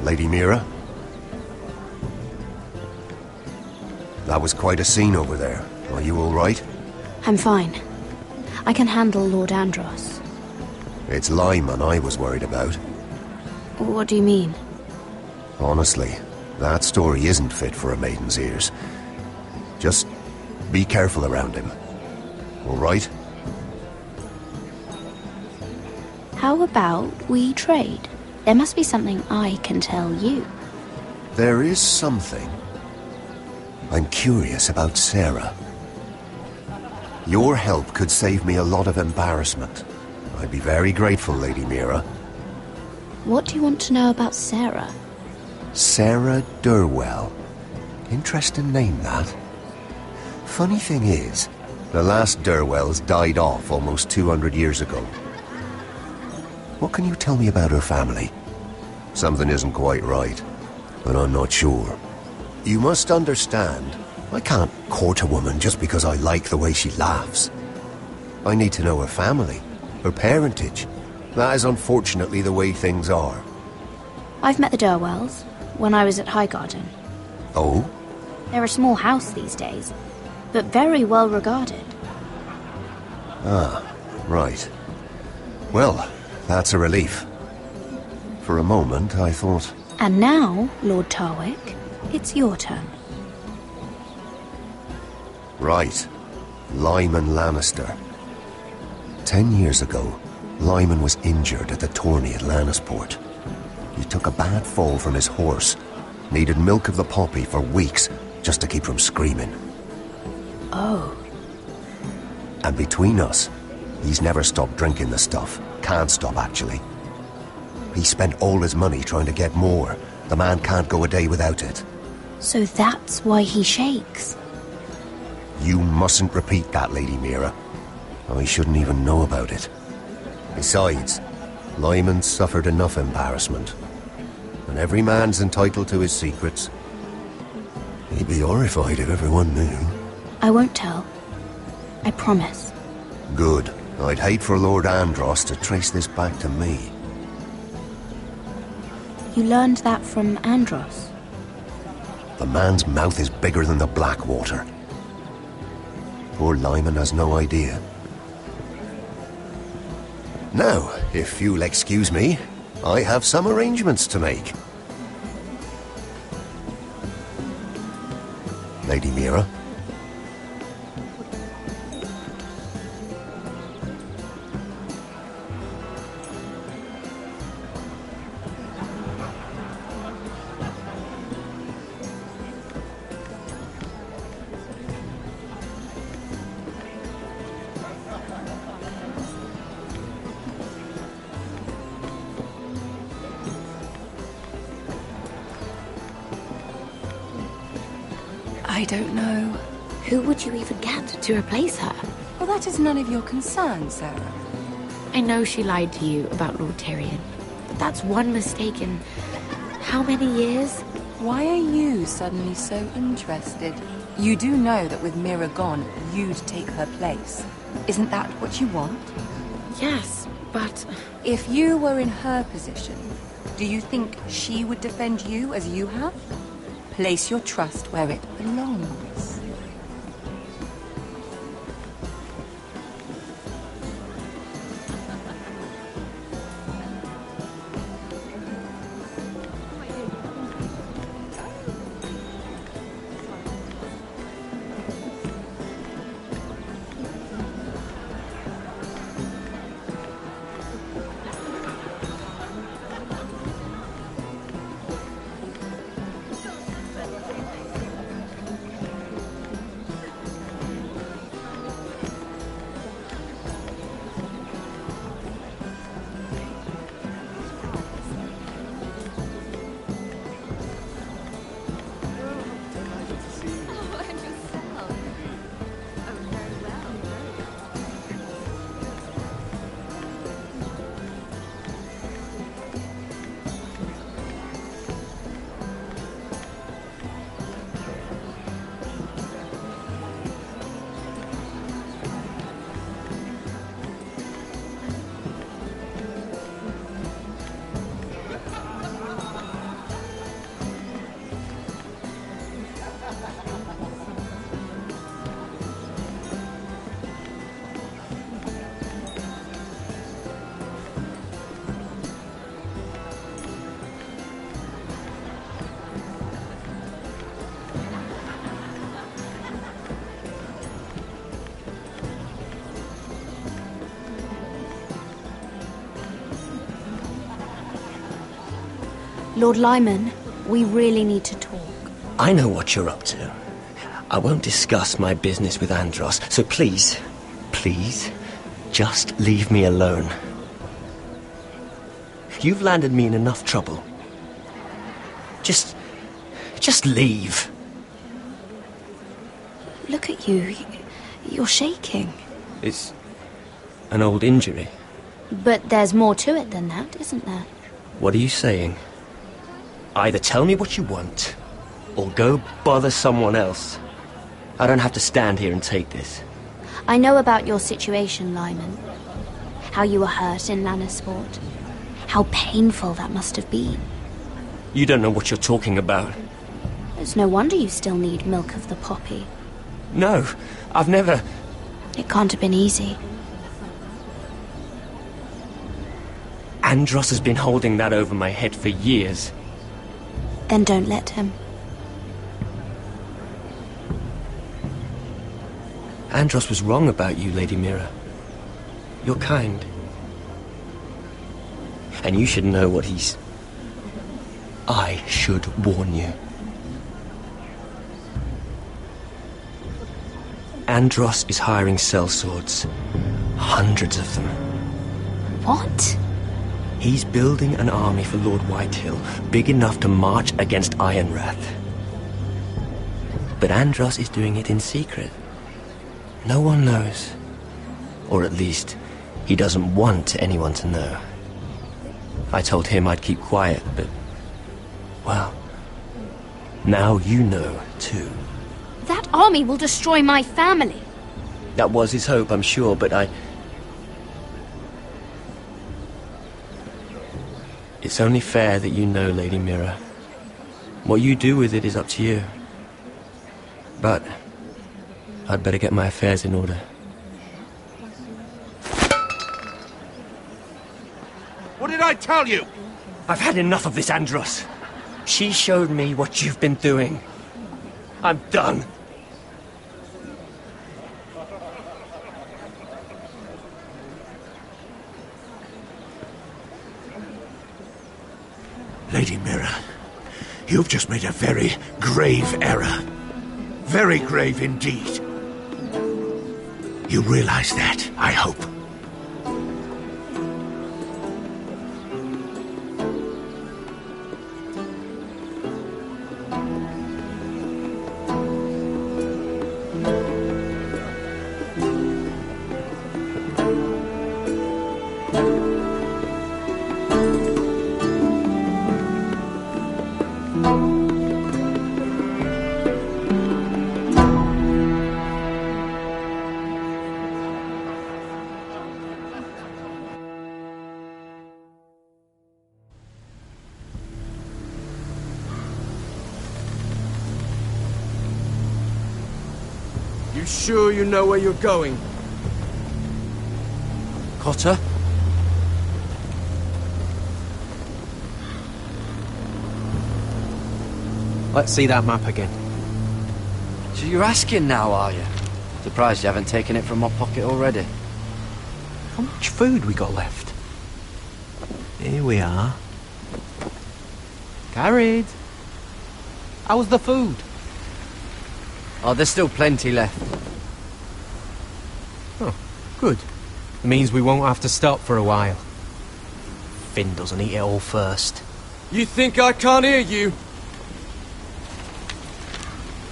Lady Mira? That was quite a scene over there. Are you all right? I'm fine. I can handle Lord Andros. It's Lyman I was worried about. What do you mean? Honestly, that story isn't fit for a maiden's ears. Just be careful around him. All right? How about we trade? There must be something I can tell you. There is something. I'm curious about Sarah. Your help could save me a lot of embarrassment. I'd be very grateful, Lady Mira. What do you want to know about Sarah? Sarah Durwell. Interesting name, that. Funny thing is, the last Durwells died off almost 200 years ago. What can you tell me about her family? Something isn't quite right, but I'm not sure. You must understand, I can't court a woman just because I like the way she laughs. I need to know her family, her parentage. That is unfortunately the way things are. I've met the Durwells when I was at Highgarden. Oh? They're a small house these days, but very well regarded. Ah, right. Well, that's a relief. For a moment, I thought... And now, Lord Tarwick, it's your turn. Right. Lyman Lannister. 10 years ago, Lyman was injured at the tourney at Lannisport. He took a bad fall from his horse, needed milk of the poppy for weeks, just to keep from screaming. Oh. And between us, he's never stopped drinking the stuff. Can't stop, actually. He spent all his money trying to get more. The man can't go a day without it. So that's why he shakes. You mustn't repeat that, Lady Mira. I shouldn't even know about it. Besides, Lyman's suffered enough embarrassment. And every man's entitled to his secrets. He'd be horrified if everyone knew. I won't tell. I promise. Good. I'd hate for Lord Andros to trace this back to me. You learned that from Andros? The man's mouth is bigger than the Blackwater. Poor Lyman has no idea. Now, if you'll excuse me, I have some arrangements to make. Lady Mira? I don't know. Who would you even get to replace her? Well, that is none of your concern, Sarah. I know she lied to you about Lord Tyrion, but that's one mistake in how many years? Why are you suddenly so interested? You do know that with Mira gone, you'd take her place. Isn't that what you want? Yes, but... If you were in her position, do you think she would defend you as you have? Place your trust where it belongs. Lord Lyman, we really need to talk. I know what you're up to. I won't discuss my business with Andros, so please, just leave me alone. You've landed me in enough trouble. Just leave. Look at you. You're shaking. It's an old injury. But there's more to it than that, isn't there? What are you saying? Either tell me what you want, or go bother someone else. I don't have to stand here and take this. I know about your situation, Lyman. How you were hurt in Lannisport. How painful that must have been. You don't know what you're talking about. It's no wonder you still need milk of the poppy. No, I've never... It can't have been easy. Andros has been holding that over my head for years. Then don't let him. Andros was wrong about you, Lady Mira. You're kind. And you should know what he's... I should warn you. Andros is hiring sellswords. Hundreds of them. What? He's building an army for Lord Whitehill, big enough to march against Ironrath. But Andros is doing it in secret. No one knows. Or at least, he doesn't want anyone to know. I told him I'd keep quiet, but... well... now you know, too. That army will destroy my family. That was his hope, I'm sure, but It's only fair that you know, Lady Mira. What you do with it is up to you. But I'd better get my affairs in order. What did I tell you? I've had enough of this, Andros. She showed me what you've been doing. I'm done. Lady Mira, you've just made a very grave error. Very grave indeed. You realize that, I hope. You sure you know where you're going? Cotter? Let's see that map again. So you're asking now, are you? Surprised you haven't taken it from my pocket already. How much food we got left? Here we are. Carried. How's the food? Oh, there's still plenty left. Oh, good. It means we won't have to stop for a while. Finn doesn't eat it all first. You think I can't hear you?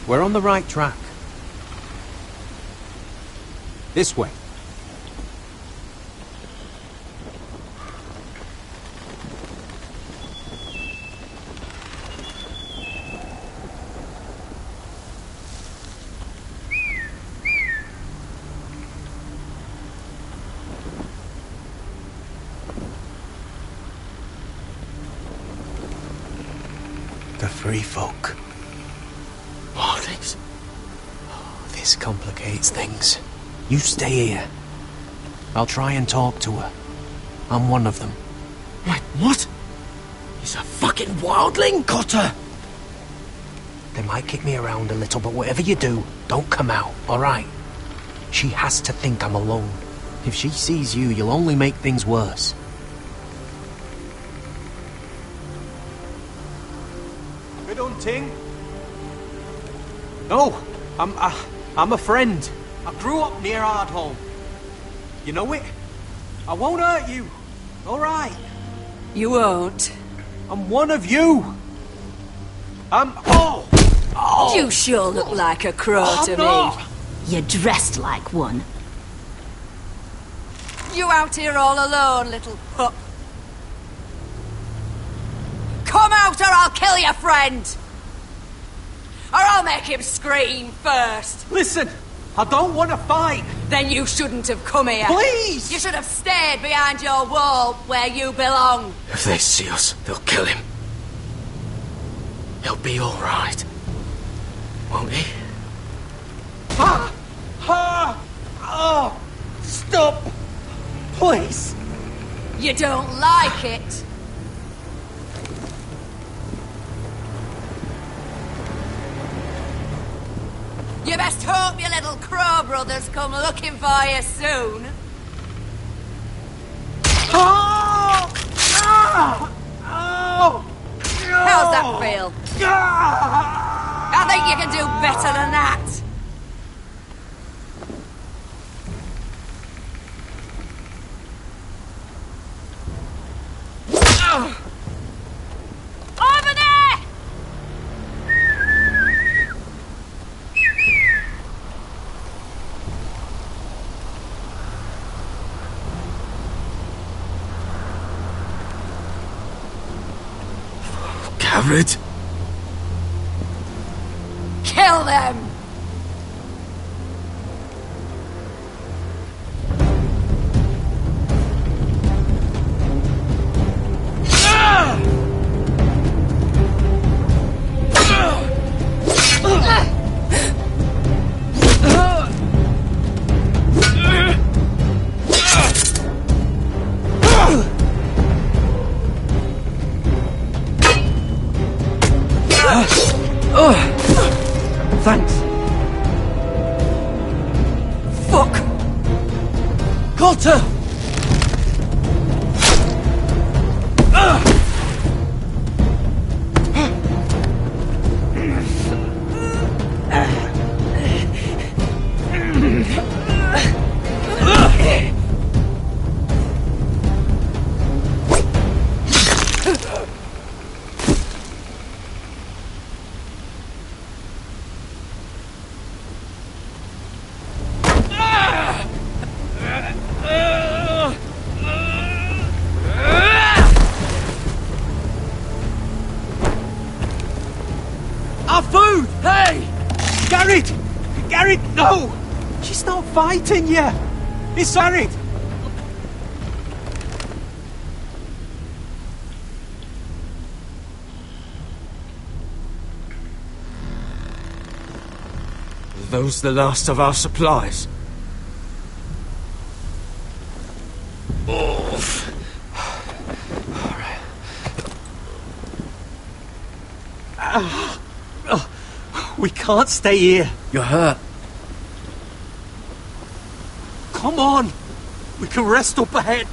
We're on the right track. This way. The free folk. Wildlings. Oh, this complicates things. You stay here. I'll try and talk to her. I'm one of them. Wait, what? He's a fucking wildling, Cotter! They might kick me around a little, but whatever you do, don't come out, alright? She has to think I'm alone. If she sees you, you'll only make things worse. Good hunting. No, I'm a friend. I grew up near Ardholm. You know it? I won't hurt you. All right. You won't. I'm one of you. Oh! You sure look like a crow to not. me. You're dressed like one. You out here all alone, little pup. Come out or I'll kill your friend! Or I'll make him scream first. Listen, I don't want to fight. Then you shouldn't have come here. Please! You should have stayed behind your wall where you belong. If they see us, they'll kill him. He'll be all right. Won't he? Ah! Ah! Oh! Stop! Please! You don't like it. You best hope your little crow brothers come looking for you soon. Oh! Ah! Oh! How's that feel? I think you can do better than that. Garrett! Kill them! Thanks. Fuck! Coulter! Our food! Hey! Garrett! Garrett, no! She's not fighting you! It's Garrett! Are those the last of our supplies? We can't stay here. You're hurt. Come on! We can rest up ahead.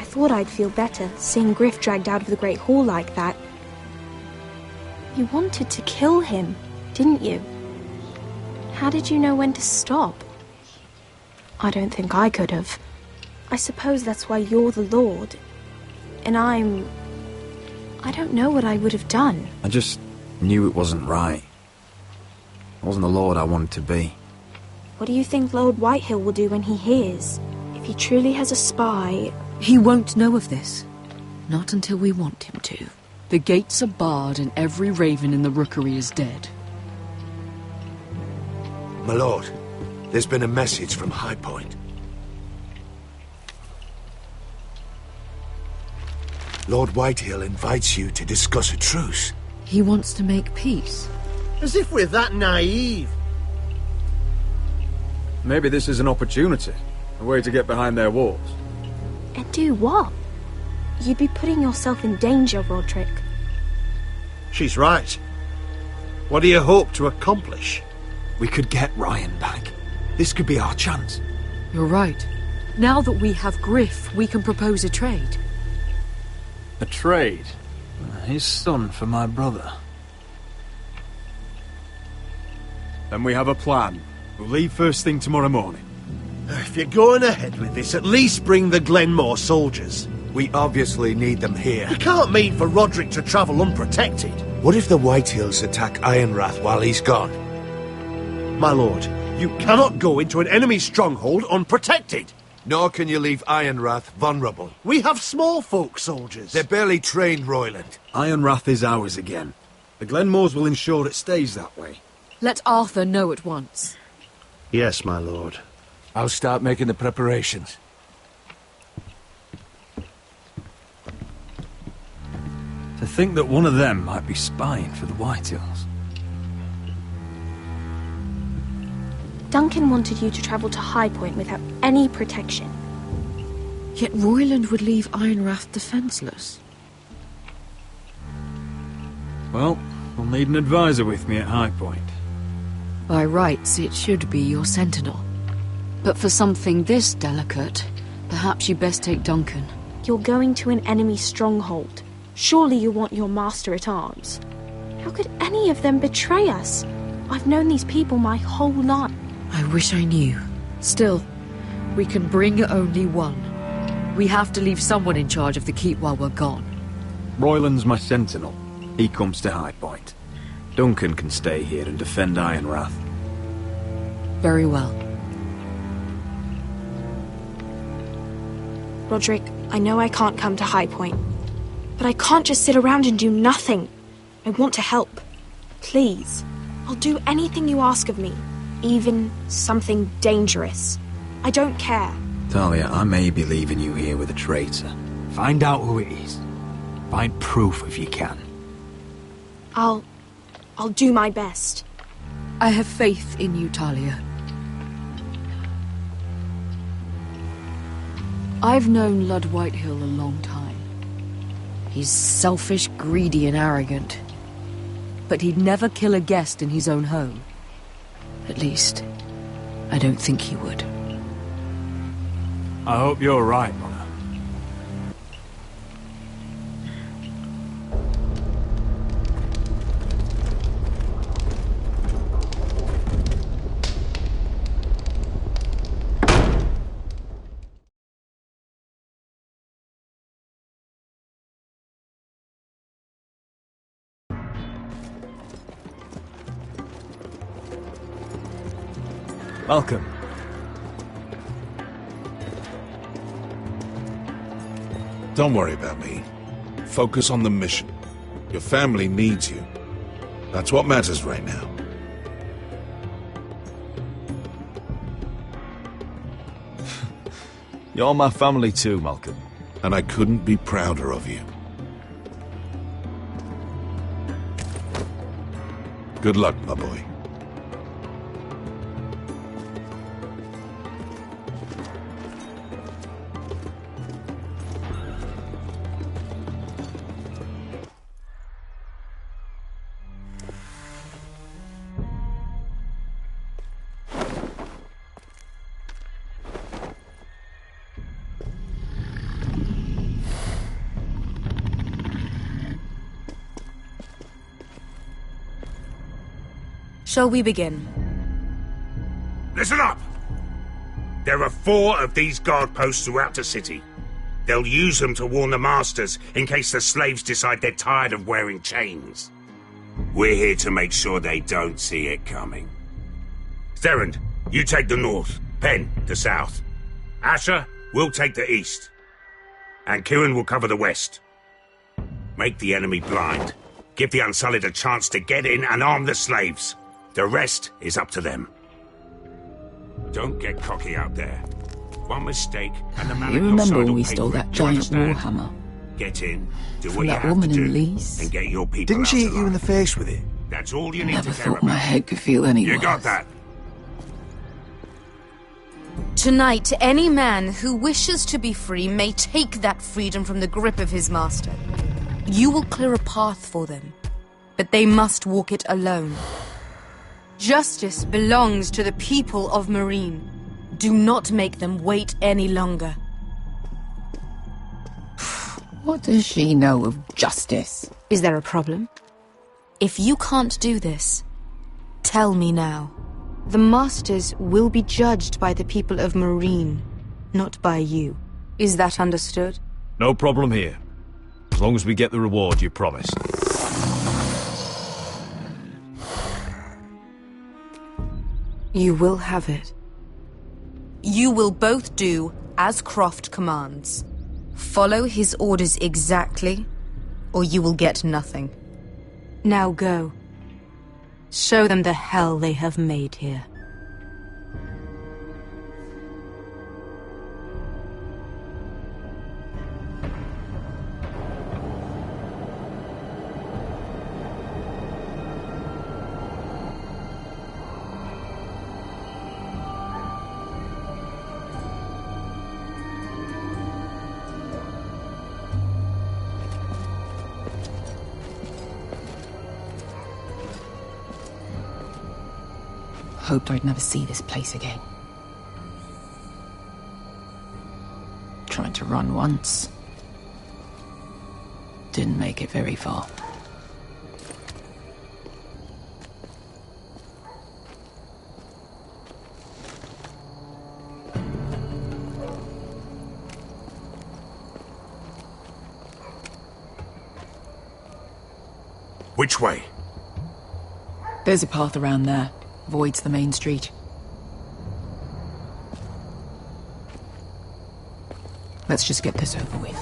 I thought I'd feel better, seeing Griff dragged out of the Great Hall like that. You wanted to kill him, didn't you? How did you know when to stop? I don't think I could have. I suppose that's why you're the Lord. And I don't know what I would have done. I just knew it wasn't right. I wasn't the Lord I wanted to be. What do you think Lord Whitehill will do when he hears? If he truly has a spy... He won't know of this. Not until we want him to. The gates are barred and every raven in the rookery is dead. My lord, there's been a message from High Point. Lord Whitehill invites you to discuss a truce. He wants to make peace. As if we're that naive. Maybe this is an opportunity. A way to get behind their walls. And do what? You'd be putting yourself in danger, Roderick. She's right. What do you hope to accomplish? We could get Ryan back. This could be our chance. You're right. Now that we have Griff, we can propose a trade. A trade? His son for my brother. Then we have a plan. We'll leave first thing tomorrow morning. If you're going ahead with this, at least bring the Glenmore soldiers. We obviously need them here. You can't mean for Roderick to travel unprotected. What if the Whitehills attack Ironrath while he's gone? My lord, you cannot go into an enemy stronghold unprotected. Nor can you leave Ironrath vulnerable. We have small folk soldiers. They're barely trained, Royland. Ironrath is ours again. The Glenmores will ensure it stays that way. Let Arthur know at once. Yes, my lord. I'll start making the preparations. To think that one of them might be spying for the Whitehills. Duncan wanted you to travel to High Point without any protection. Yet Royland would leave Ironrath defenseless. Well, I'll need an advisor with me at High Point. By rights, it should be your sentinel. But for something this delicate, perhaps you best take Duncan. You're going to an enemy stronghold. Surely you want your master-at-arms. How could any of them betray us? I've known these people my whole life. I wish I knew. Still, we can bring only one. We have to leave someone in charge of the keep while we're gone. Royland's my sentinel. He comes to High Point. Duncan can stay here and defend Ironrath. Very well. Roderick, I know I can't come to High Point, but I can't just sit around and do nothing. I want to help. Please. I'll do anything you ask of me, even something dangerous. I don't care. Talia, I may be leaving you here with a traitor. Find out who it is. Find proof if you can. I'll do my best. I have faith in you, Talia. I've known Lud Whitehill a long time. He's selfish, greedy, and arrogant. But he'd never kill a guest in his own home. At least, I don't think he would. I hope you're right, Mona. Welcome. Don't worry about me. Focus on the mission. Your family needs you. That's what matters right now. You're my family too, Malcolm. And I couldn't be prouder of you. Good luck, my boy. Shall we begin? Listen up! There are 4 of these guard posts throughout the city. They'll use them to warn the masters in case the slaves decide they're tired of wearing chains. We're here to make sure they don't see it coming. Therend, you take the north. Penn, the south. Asher, we'll take the east. And Kieran will cover the west. Make the enemy blind. Give the Unsullied a chance to get in and arm the slaves. The rest is up to them. Don't get cocky out there. One mistake and the man You at your remember side when will we pay stole for it. that Do you giant understand? warhammer? Get in, do From what you that have woman to in do, Lease? and get your people Didn't she out hit you in the face with it? That's all you need Never to care thought about. my head could feel any You worse. got that? Tonight, any man who wishes to be free may take that freedom from the grip of his master. You will clear a path for them, but they must walk it alone. Justice belongs to the people of Marine. Do not make them wait any longer. What does she know of justice? Is there a problem? If you can't do this, tell me now. The Masters will be judged by the people of Marine, not by you. Is that understood? No problem here. As long as we get the reward you promised. You will have it. You will both do as Croft commands. Follow his orders exactly, or you will get nothing. Now go. Show them the hell they have made here. hoped I'd never see this place again. Tried to run once. Didn't make it very far. Which way? There's a path around there. Avoids the main street. Let's just get this over with.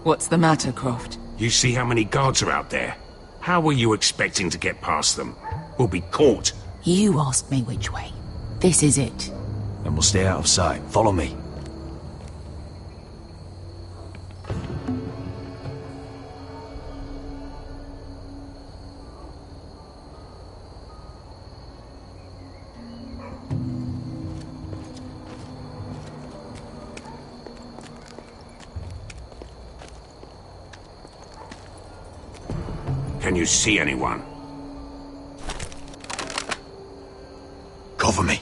What's the matter, Croft? You see how many guards are out there? How were you expecting to get past them? We'll be caught. You asked me which way. This is it. Then we'll stay out of sight. Follow me. Can you see anyone? Cover me.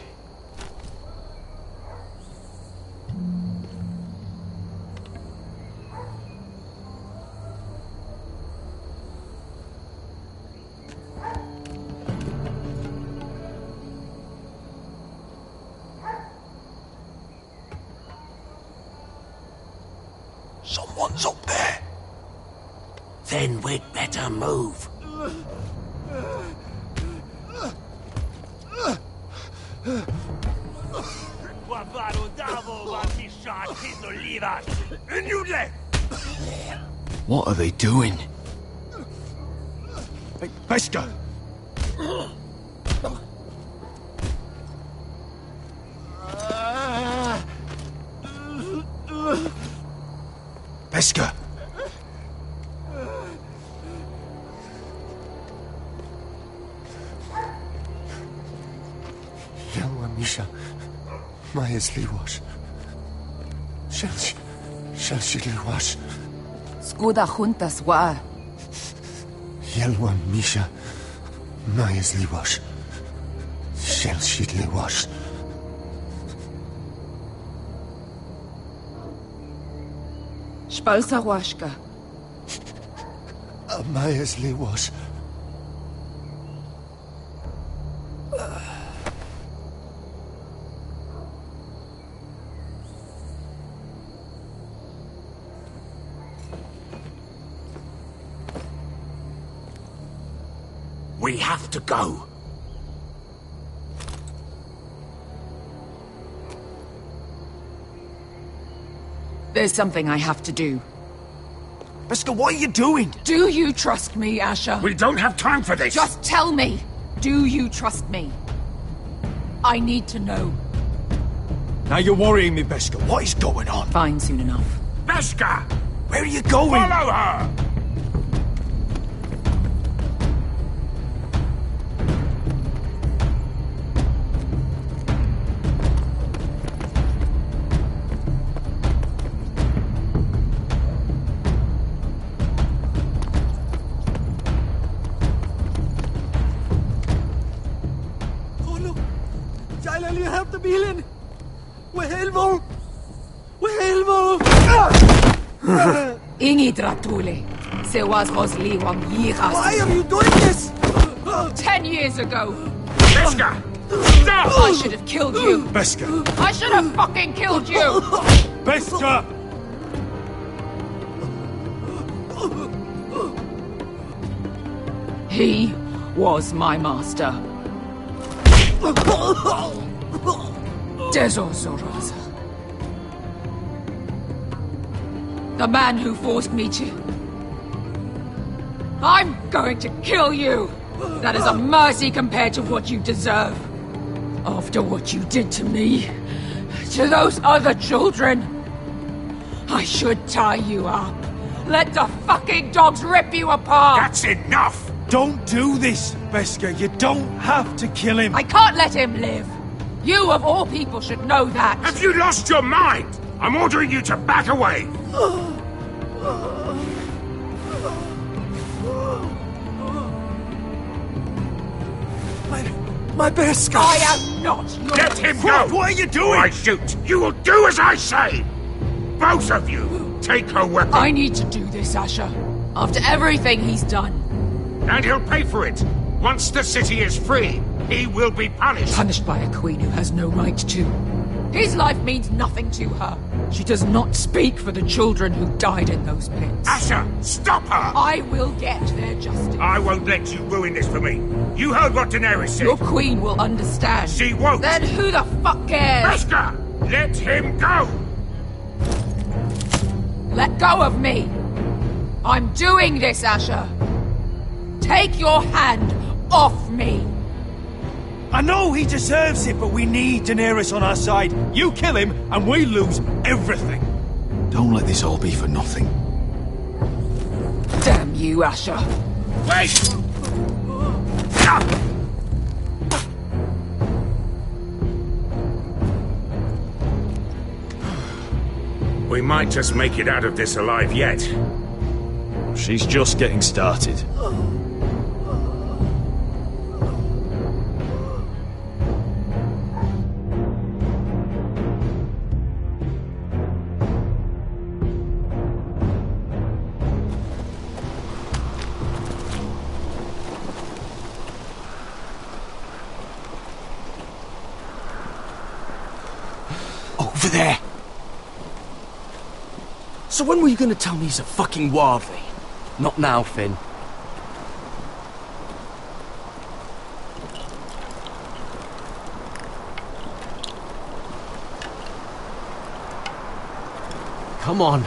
Someone's up there. Then we'd better move. What are they doing? Hey, Pesca! Pesca! Misha, Majesli was. Shelshili was. Skuda juntas wa. Yelwa Misha, Majesli was. Shelshili was. Spalsa washka. Majesli was. We have to go. There's something I have to do. Pesca, what are you doing? Do you trust me, Asher? We don't have time for this. Just tell me. Do you trust me? I need to know. Now you're worrying me, Pesca. What is going on? Fine soon enough. Pesca! Where are you going? Follow her! bilen! Wehelvo! Wehelvo! Ingi Dratule. Se was Rosliwam Yiras. Why are you doing this? 10 years ago. Beska! Stop! I should have killed you. Beska! I should have fucking killed you. Beska! He was my master. Dezo Zoraza. The man who forced me to... I'm going to kill you! That is a mercy compared to what you deserve. After what you did to me, to those other children, I should tie you up Let the fucking dogs rip you apart! That's enough! Don't do this, Beskha. You don't have to kill him. I can't let him live! You, of all people, should know that! Have you lost your mind? I'm ordering you to back away! My Beskha! I am not your... Let him go! What are you doing? Or I shoot! You will do as I say! Both of you, take her weapon! I need to do this, Asher. After everything he's done. And he'll pay for it! Once the city is free, he will be punished! Punished by a queen who has no right to. His life means nothing to her. She does not speak for the children who died in those pits. Asher, stop her! I will get their justice. I won't let you ruin this for me. You heard what Daenerys said. Your queen will understand. She won't. Then who the fuck cares? Beskha, let him go! Let go of me. I'm doing this, Asher. Take your hand off me. I know he deserves it, but we need Daenerys on our side. You kill him, and we lose everything. Don't let this all be for nothing. Damn you, Asher. Wait! We might just make it out of this alive yet. She's just getting started. Over there. So when were you gonna tell me he's a fucking wildling? Not now, Finn. Come on.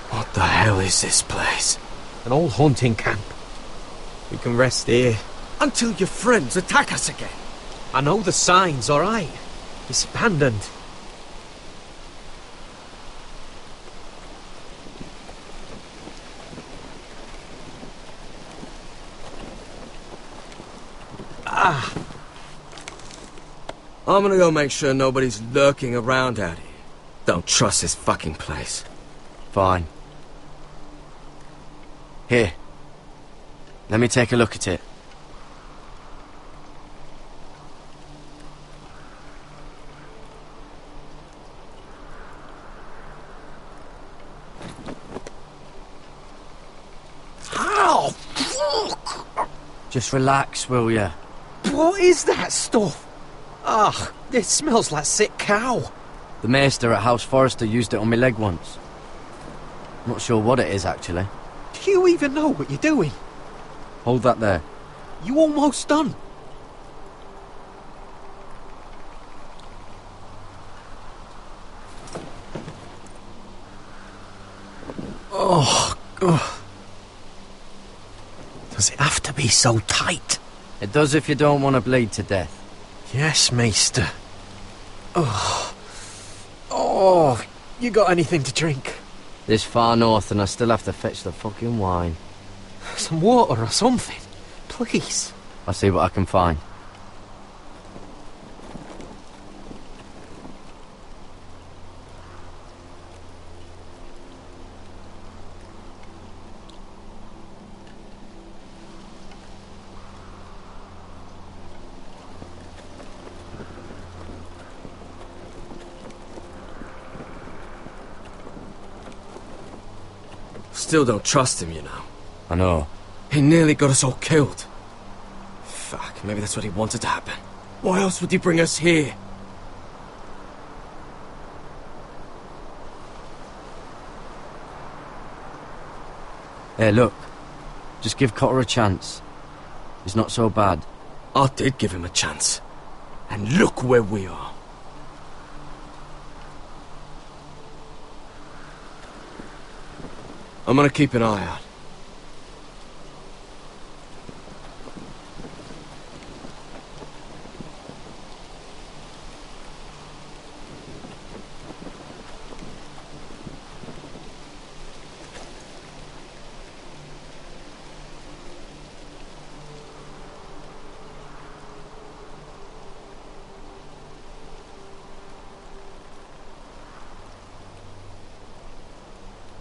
What the hell is this place? An old hunting camp. We can rest here. Until your friends attack us again. I know the signs, alright? It's abandoned. I'm gonna go make sure nobody's lurking around out here. Don't trust this fucking place. Fine. Here. Let me take a look at it. Ow! Fuck! Just relax, will ya? What is that stuff? Ugh, it smells like sick cow. The maester at House Forrester used it on my leg once. Not sure what it is, actually. Do you even know what you're doing? Hold that there. You almost done. Oh, God. Does it have to be so tight? It does if you don't want to bleed to death. Yes, Maester. Oh. Oh, you got anything to drink? This far north and I still have to fetch the fucking wine. Some water or something, please. I'll see what I can find. Still don't trust him, you know. I know. He nearly got us all killed. Fuck, maybe that's what he wanted to happen. Why else would he bring us here? Hey, look. Just give Cotter a chance. He's not so bad. I did give him a chance. And look where we are. I'm gonna keep an eye out.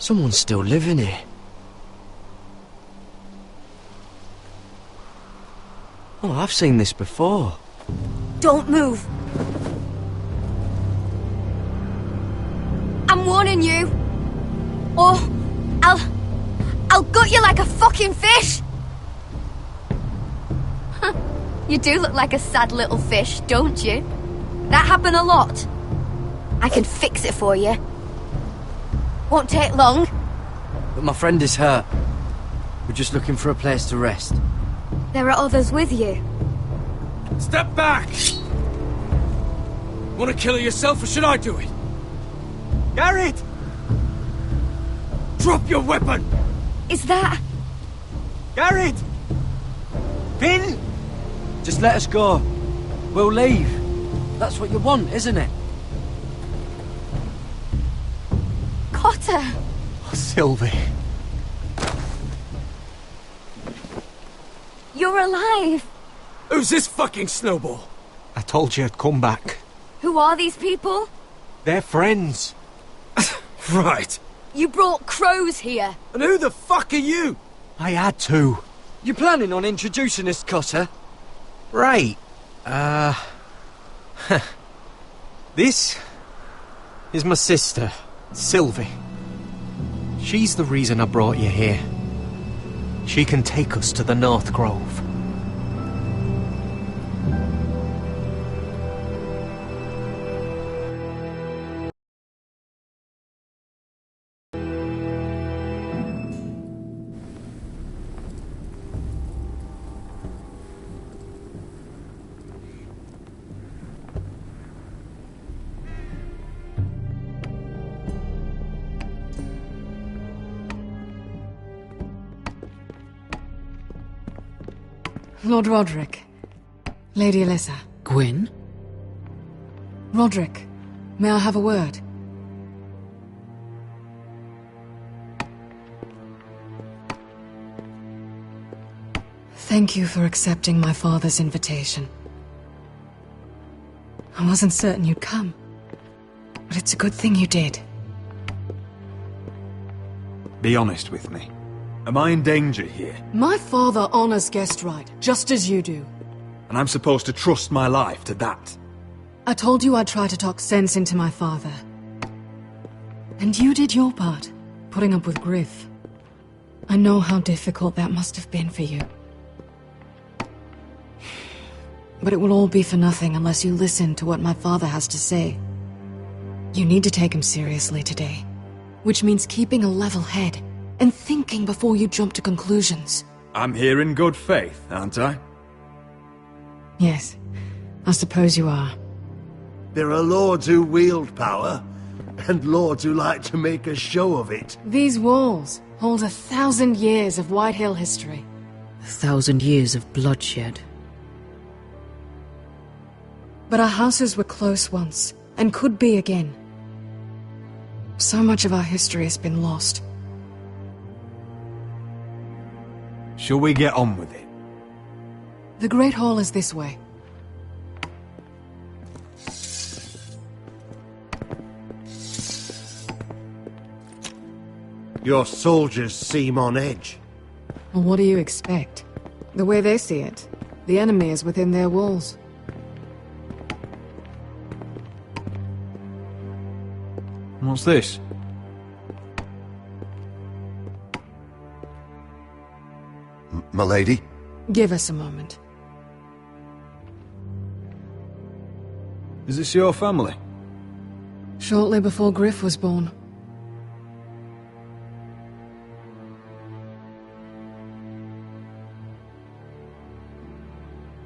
Someone's still living here. Oh, I've seen this before. Don't move. I'm warning you. Or I'll gut you like a fucking fish. You do look like a sad little fish, don't you? That happen a lot. I can fix it for you. Won't take long. But my friend is hurt. We're just looking for a place to rest. There are others with you. Step back! Want to kill her yourself, or should I do it? Garrett! Drop your weapon! Is that... Garrett! Finn! Just let us go. We'll leave. That's what you want, isn't it? Cotter! Oh, Sylvie. You're alive! Who's this fucking snowball? I told you I'd come back. Who are these people? They're friends. Right. You brought crows here. And who the fuck are you? I had to. You planning on introducing us, Cotter? Right. This is my sister, Sylvie. She's the reason I brought you here. She can take us to the North Grove. Lord Roderick. Lady Alyssa. Gwyn? Roderick, may I have a word? Thank you for accepting my father's invitation. I wasn't certain you'd come, but it's a good thing you did. Be honest with me. Am I in danger here? My father honors guest right, just as you do. And I'm supposed to trust my life to that? I told you I'd try to talk sense into my father. And you did your part, putting up with Griff. I know how difficult that must have been for you. But it will all be for nothing unless you listen to what my father has to say. You need to take him seriously today, which means keeping a level head and thinking before you jump to conclusions. I'm here in good faith, aren't I? Yes, I suppose you are. There are lords who wield power, and lords who like to make a show of it. These walls hold 1,000 years of White Hill history. 1,000 years of bloodshed. But our houses were close once, and could be again. So much of our history has been lost. Shall we get on with it? The Great Hall is this way. Your soldiers seem on edge. Well, what do you expect? The way they see it, the enemy is within their walls. What's this? My lady? Give us a moment. Is this your family? Shortly before Griff was born.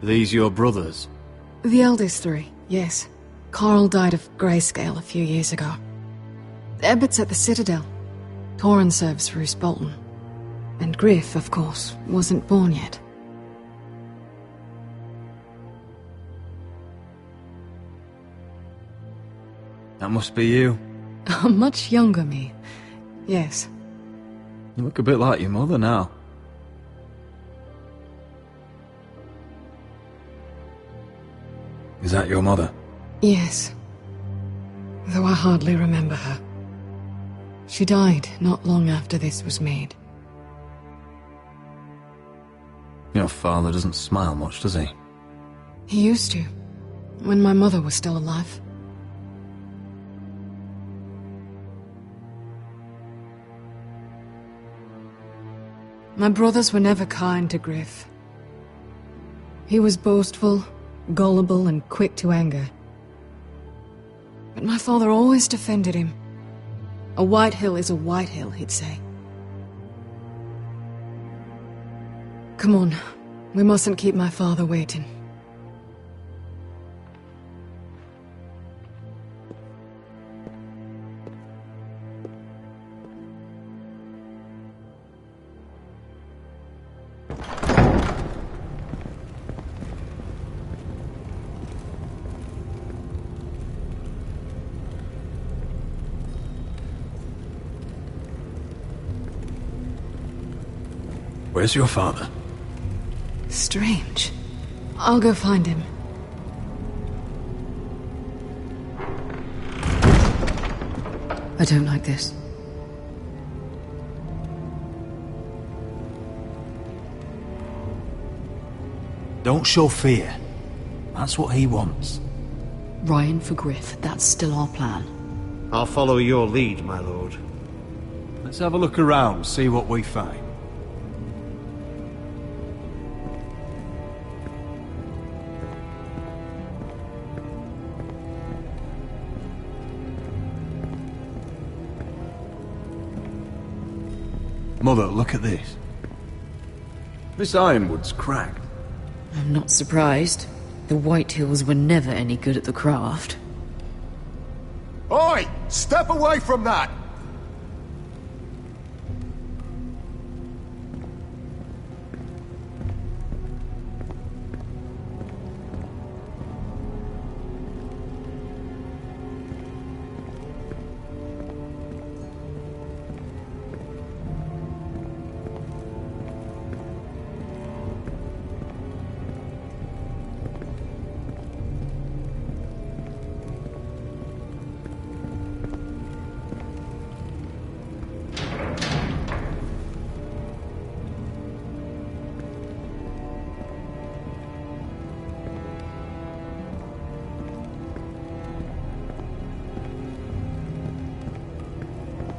These your brothers? The eldest three, yes. Carl died of grayscale a few years ago. Ebbert's at the Citadel. Torrin serves for Roose Bolton. And Griff, of course, wasn't born yet. That must be you. A much younger me. Yes. You look a bit like your mother now. Is that your mother? Yes. Though I hardly remember her. She died not long after this was made. Your father doesn't smile much, does he? He used to, when my mother was still alive. My brothers were never kind to Griff. He was boastful, gullible, and quick to anger. But my father always defended him. A white hill is a white hill, he'd say. Come on, we mustn't keep my father waiting. Where's your father? Strange. I'll go find him. I don't like this. Don't show fear. That's what he wants. Ryan for Griff, that's still our plan. I'll follow your lead, my lord. Let's have a look around, see what we find. Mother, look at this. This ironwood's cracked. I'm not surprised. The White Hills were never any good at the craft. Oi! Step away from that!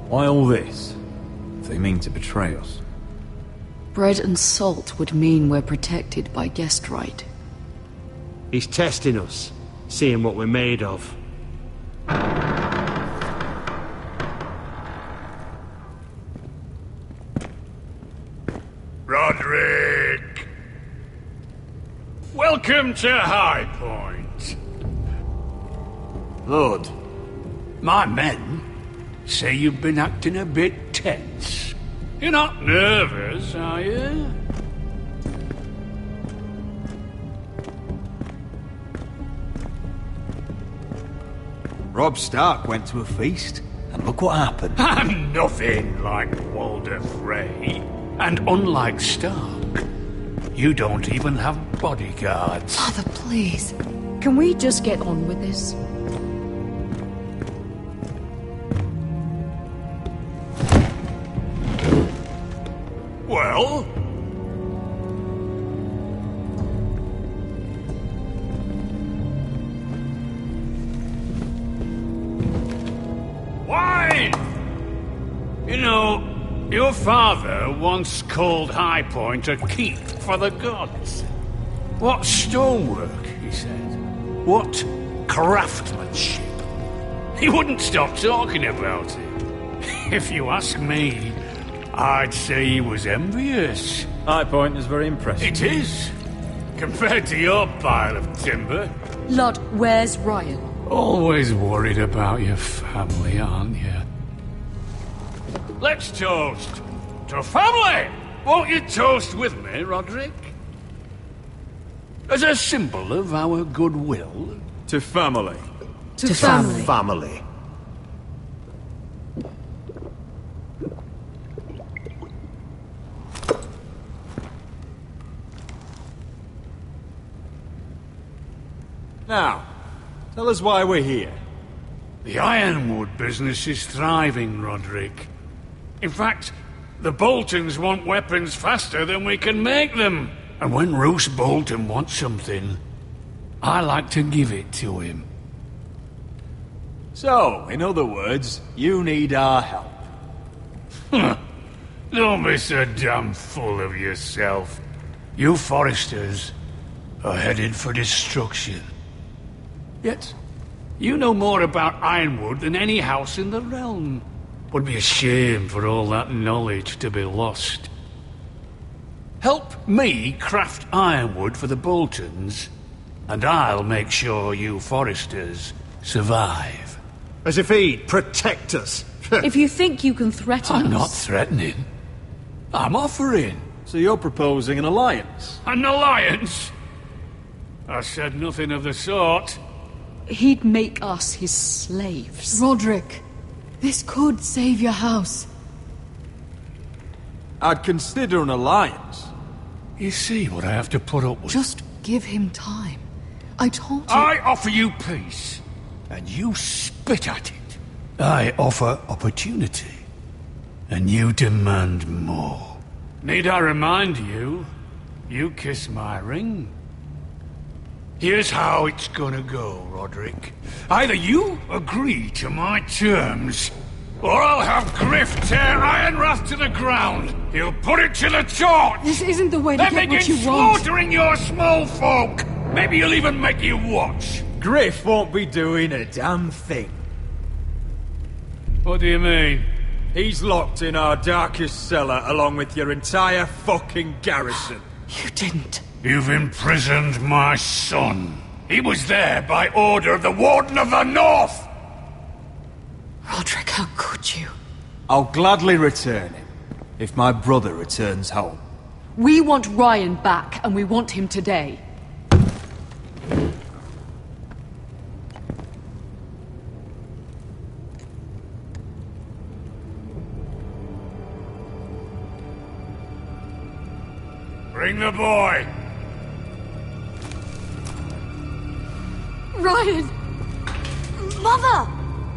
Why all this? They mean to betray us. Bread and salt would mean we're protected by guest right. He's testing us, seeing what we're made of. Roderick! Welcome to High Point. Lord, my men say you've been acting a bit tense. You're not nervous, are you? Robb Stark went to a feast, and look what happened. I'm nothing like Walder Frey. And unlike Stark, you don't even have bodyguards. Father, please. Can we just get on with this? Well? Wine! You know, your father once called High Point a keep for the gods. What stonework, he said. What craftsmanship. He wouldn't stop talking about it. If you ask me, I'd say he was envious. High Point is very impressive. It is. Compared to your pile of timber. Lord, where's Ryan? Always worried about your family, aren't you? Let's toast to family! Won't you toast with me, Roderick? As a symbol of our goodwill. To family. To family. Family. Now, tell us why we're here. The ironwood business is thriving, Roderick. In fact, the Boltons want weapons faster than we can make them. And when Roose Bolton wants something, I like to give it to him. So, in other words, you need our help. Don't be so damn full of yourself. You Foresters are headed for destruction. Yet, you know more about Ironwood than any house in the realm. Would be a shame for all that knowledge to be lost. Help me craft ironwood for the Boltons, and I'll make sure you Foresters survive. As if he'd protect us. If you think you can threaten us... I'm not threatening. I'm offering. So you're proposing an alliance? An alliance? I said nothing of the sort. He'd make us his slaves. Roderick, this could save your house. I'd consider an alliance. You see what I have to put up with? Just give him time. I told you... I offer you peace, and you spit at it. I offer opportunity, and you demand more. Need I remind you, you kiss my ring? Here's how it's gonna go, Roderick. Either you agree to my terms, or I'll have Griff tear Ironrath to the ground. He'll put it to the torch. This isn't the way to then get what begin you want. slaughtering your small folk. Maybe he'll even make you watch. Griff won't be doing a damn thing. What do you mean? He's locked in our darkest cellar along with your entire fucking garrison. You didn't. You've imprisoned my son. He was there by order of the Warden of the North. Roderick, how could you? I'll gladly return him, if my brother returns home. We want Ryan back, and we want him today. Bring the boy. Ryan! Mother!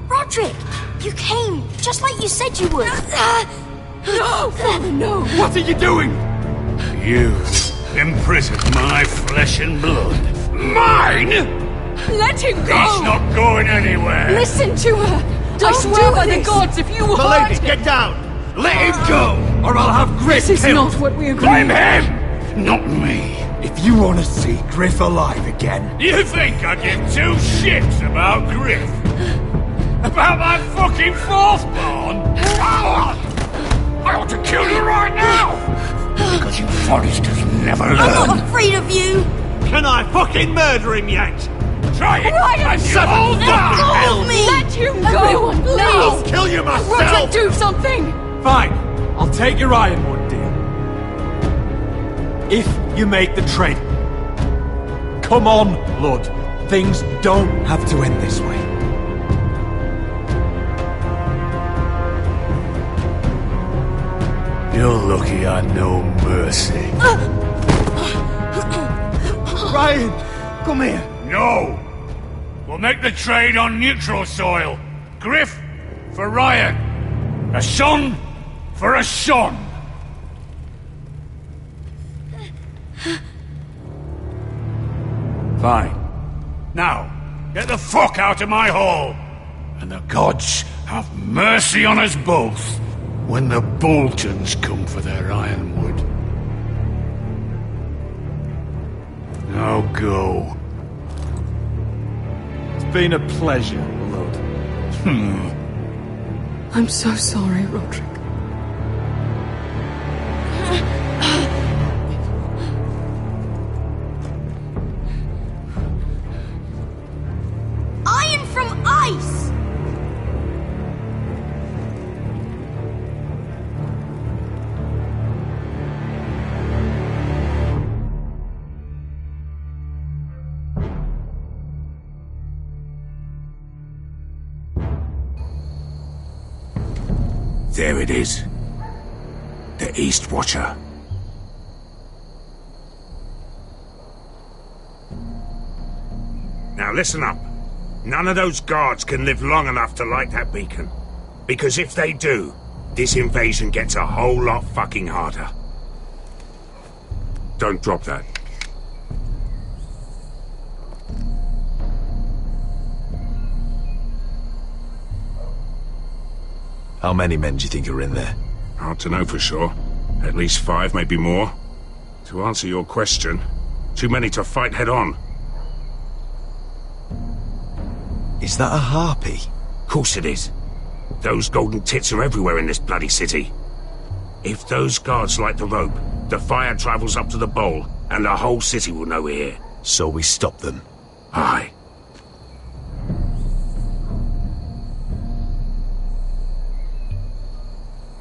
Roderick! You came, just like you said you would. No! Father, no! What are you doing? You imprisoned my flesh and blood. Mine? Let him go! He's not going anywhere. Listen to her! I swear by the gods, if you hurt him... get down! Let him go, or I'll have Griff This is killed. not what we agreed. Blame him, not me. If you want to see Griff alive again... You think I give two shits about Griff? About my fucking fourth-born? I ought to kill you right now! Because you Foresters never learn. I'm not afraid of you! Can I fucking murder him yet? Try it! Ryan, Seven Let hell! me! Let him go! Everyone, please! I'll kill you myself! Roderick, do something! Fine, I'll take your ironwood deal. If you make the trade. Come on, Lord. Things don't have to end this way. You're lucky I know mercy. Ryan, come here. No! We'll make the trade on neutral soil. Griff for Ryan. A son for a son. Fine. Now, get the fuck out of my hall. And the gods have mercy on us both when the Boltons come for their ironwood. Now go. It's been a pleasure, Lord. I'm so sorry, Roderick. Iron from ice! There it is. The East Watcher. Now listen up. None of those guards can live long enough to light that beacon. Because if they do, this invasion gets a whole lot fucking harder. Don't drop that. How many men do you think are in there? Hard to know for sure. At least 5, maybe more. To answer your question, too many to fight head on. Is that a harpy? Course it is. Those golden tits are everywhere in this bloody city. If those guards light the rope, the fire travels up to the bowl, and the whole city will know we're here. So we stop them? Aye.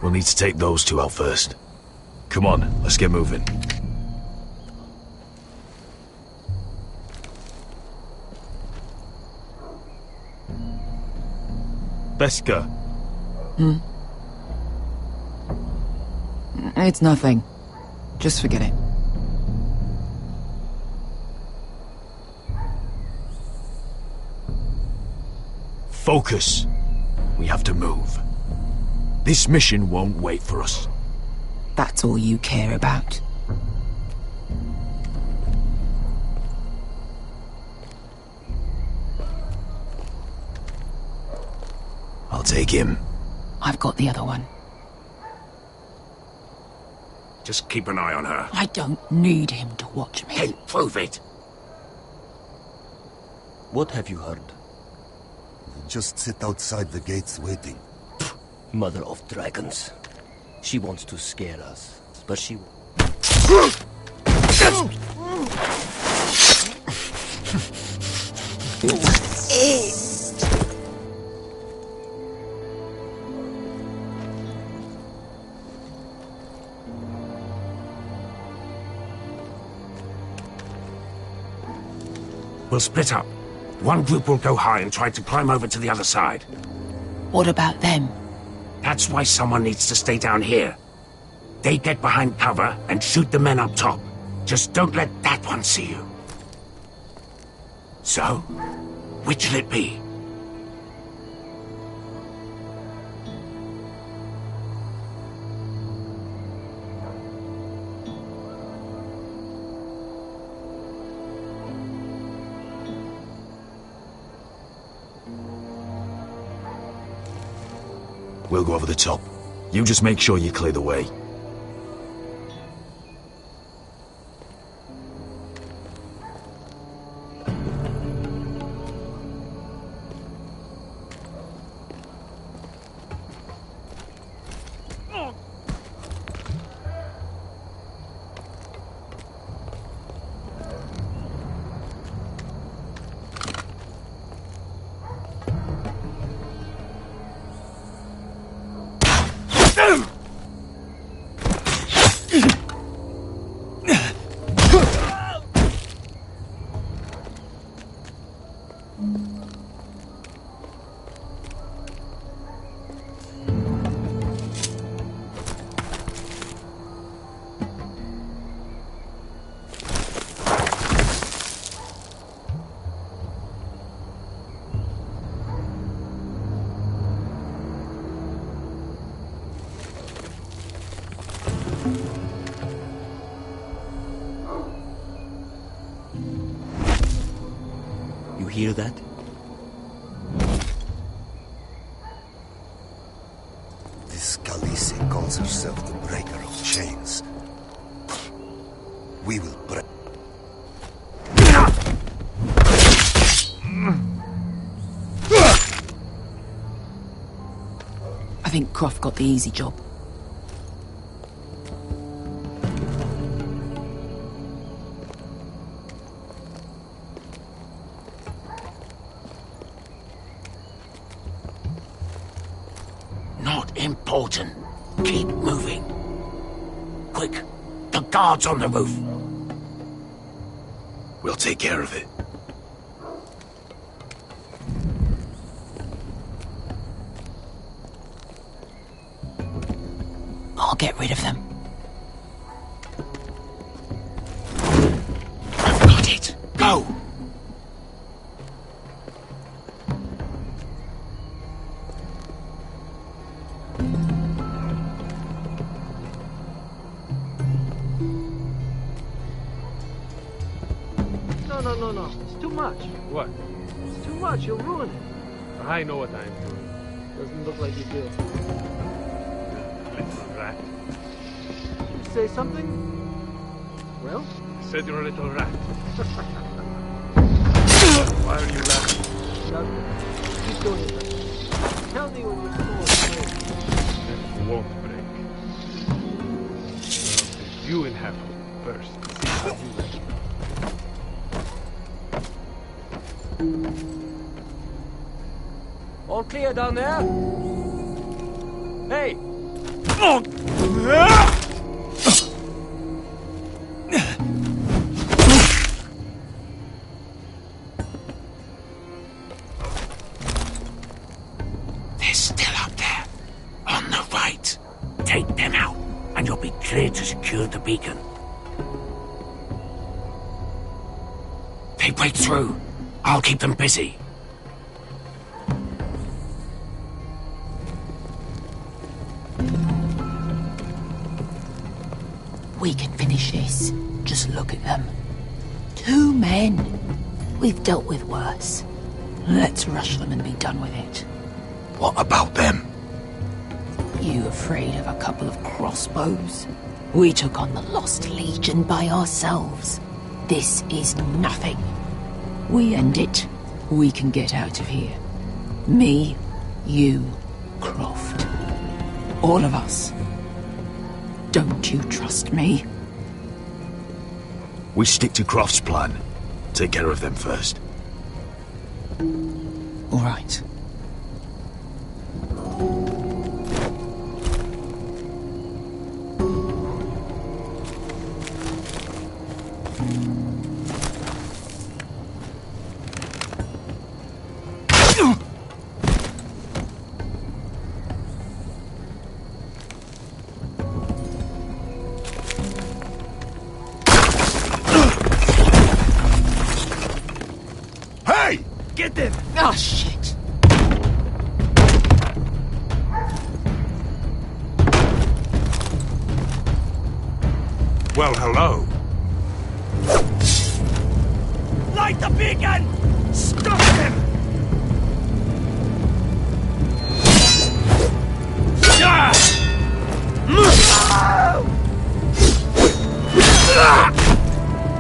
We'll need to take those 2 out first. Come on, let's get moving. Beska. It's nothing. Just forget it. Focus. We have to move. This mission won't wait for us. That's all you care about. I'll take him. I've got the other one. Just keep an eye on her. I don't need him to watch me. Then prove it. What have you heard? Just sit outside the gates waiting. Mother of dragons. She wants to scare us, but she... We'll split up. One group will go high and try to climb over to the other side. What about them? That's why someone needs to stay down here. They get behind cover and shoot the men up top. Just don't let that one see you. So, which'll it be? We'll go over the top. You just make sure you clear the way. Hear that? This Khaleesi calls herself the Breaker of Chains. We will break. I think Croft got the easy job. Important. Keep moving. Quick, the guards on the roof. We'll take care of it. I'll get rid of them. I've got it. Go! No. It's too much. What? It's too much. You'll ruin it. I know what I'm doing. Doesn't look like you do. Little rat. You say something? Well? I said you're a little rat. Why are you laughing? Nothing. Keep doing your thing. Tell me when your sword breaks. It won't break. I'll take you in half first. See how you like it. All clear down there? Hey! They're still up there. On the right. Take them out, and you'll be clear to secure the beacon. They break through. I'll keep them busy. We can finish this. Just look at them. 2 men. We've dealt with worse. Let's rush them and be done with it. What about them? You afraid of a couple of crossbows? We took on the Lost Legion by ourselves. This is nothing. We end it. We can get out of here. Me, you, Croft. All of us. Don't you trust me? We stick to Croft's plan. Take care of them first. All right. Get them! Oh, shit! Well, hello. Light the beacon! Stop him!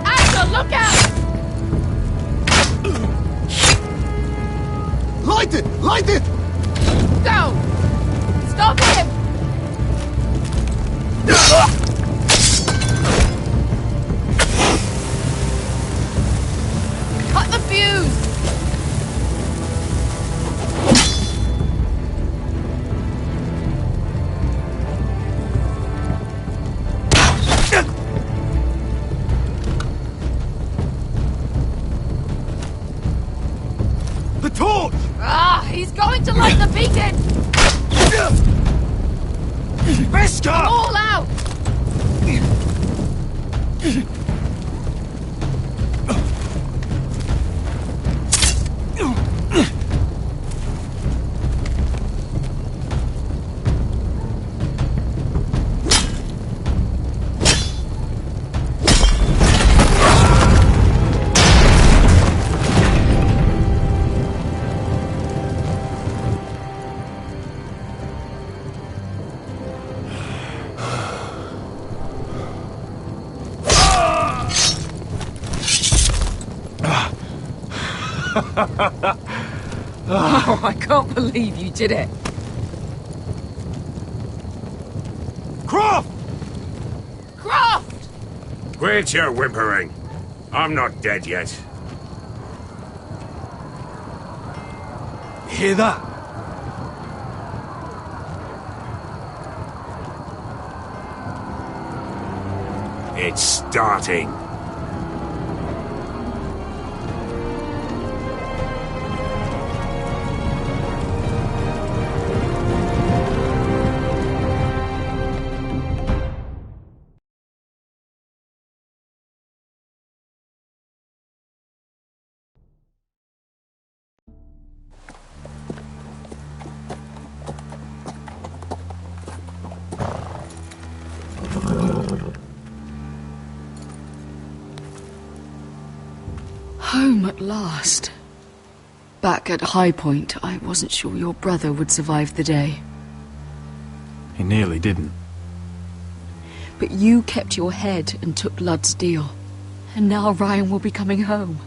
Axel, look out! Light it! Light it! Go! Stop him! Cut the fuse! The torch! Ah, he's going to light the beacon! Vesca! All out! Oh, I can't believe you did it. Croft! Croft! Quit your whimpering. I'm not dead yet. You hear that? It's starting. At last. Back at High Point, I wasn't sure your brother would survive the day. He nearly didn't. But you kept your head and took Ludd's deal. And now Ryan will be coming home.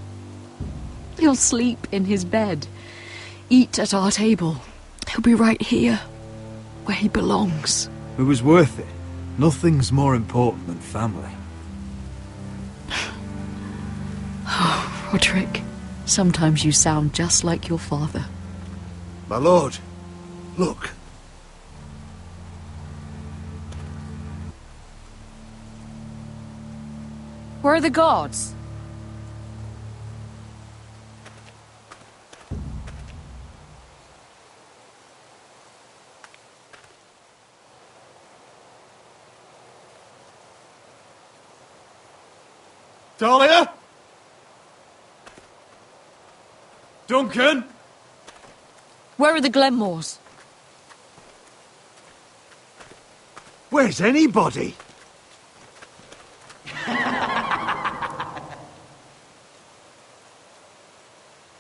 He'll sleep in his bed, eat at our table. He'll be right here, where he belongs. It was worth it. Nothing's more important than family. Oh, Roderick, sometimes you sound just like your father. My lord, look. Where are the guards? Dahlia? Duncan? Where are the Glenmores? Where's anybody?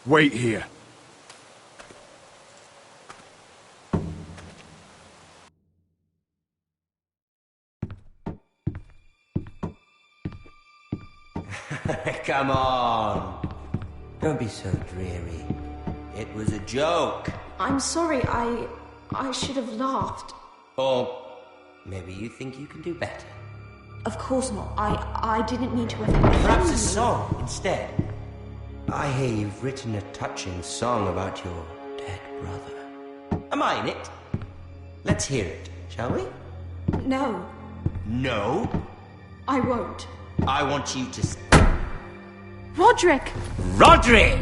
Wait here. Come on. Don't be so dreary. It was a joke. I'm sorry, I should have laughed. Or maybe you think you can do better. Of course not. I didn't mean to offend. Perhaps a song instead. I hear you've written a touching song about your dead brother. Am I in it? Let's hear it, shall we? No. No? I won't. I want you to... Roderick! Roderick!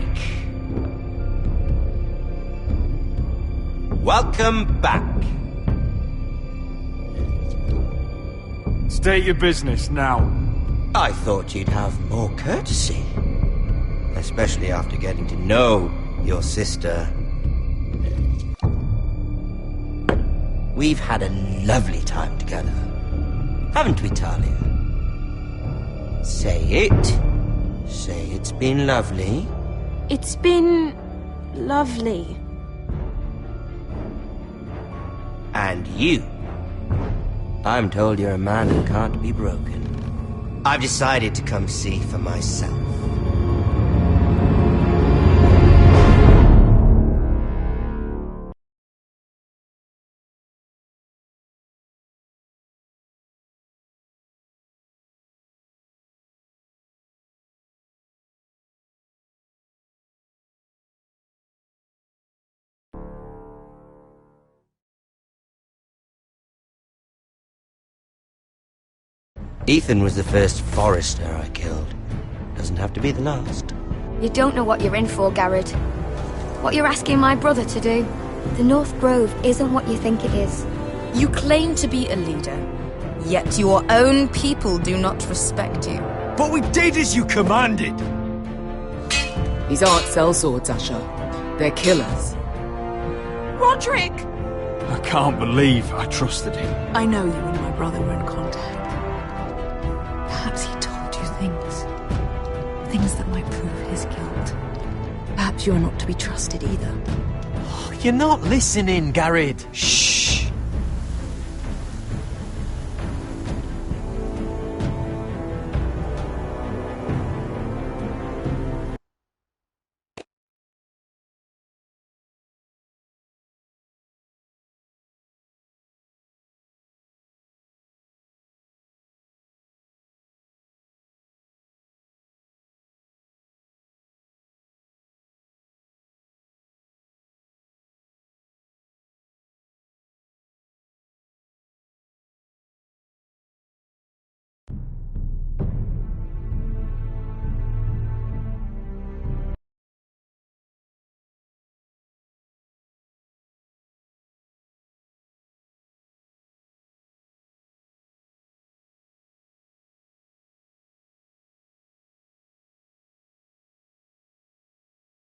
Welcome back. State your business now. I thought you'd have more courtesy. Especially after getting to know your sister. We've had a lovely time together. Haven't we, Talia? Say it. Say it's been lovely. It's been... lovely. And you. I'm told you're a man who can't be broken. I've decided to come see for myself. Ethan was the first Forrester I killed. Doesn't have to be the last. You don't know what you're in for, Garrett. What you're asking my brother to do. The North Grove isn't what you think it is. You claim to be a leader, yet your own people do not respect you. But we did as you commanded! These aren't sellswords, Asher. They're killers. Roderick! I can't believe I trusted him. I know you and my brother were in contact. Perhaps he told you things that might prove his guilt. Perhaps you are not to be trusted either. You're not listening, Garrett. Shh!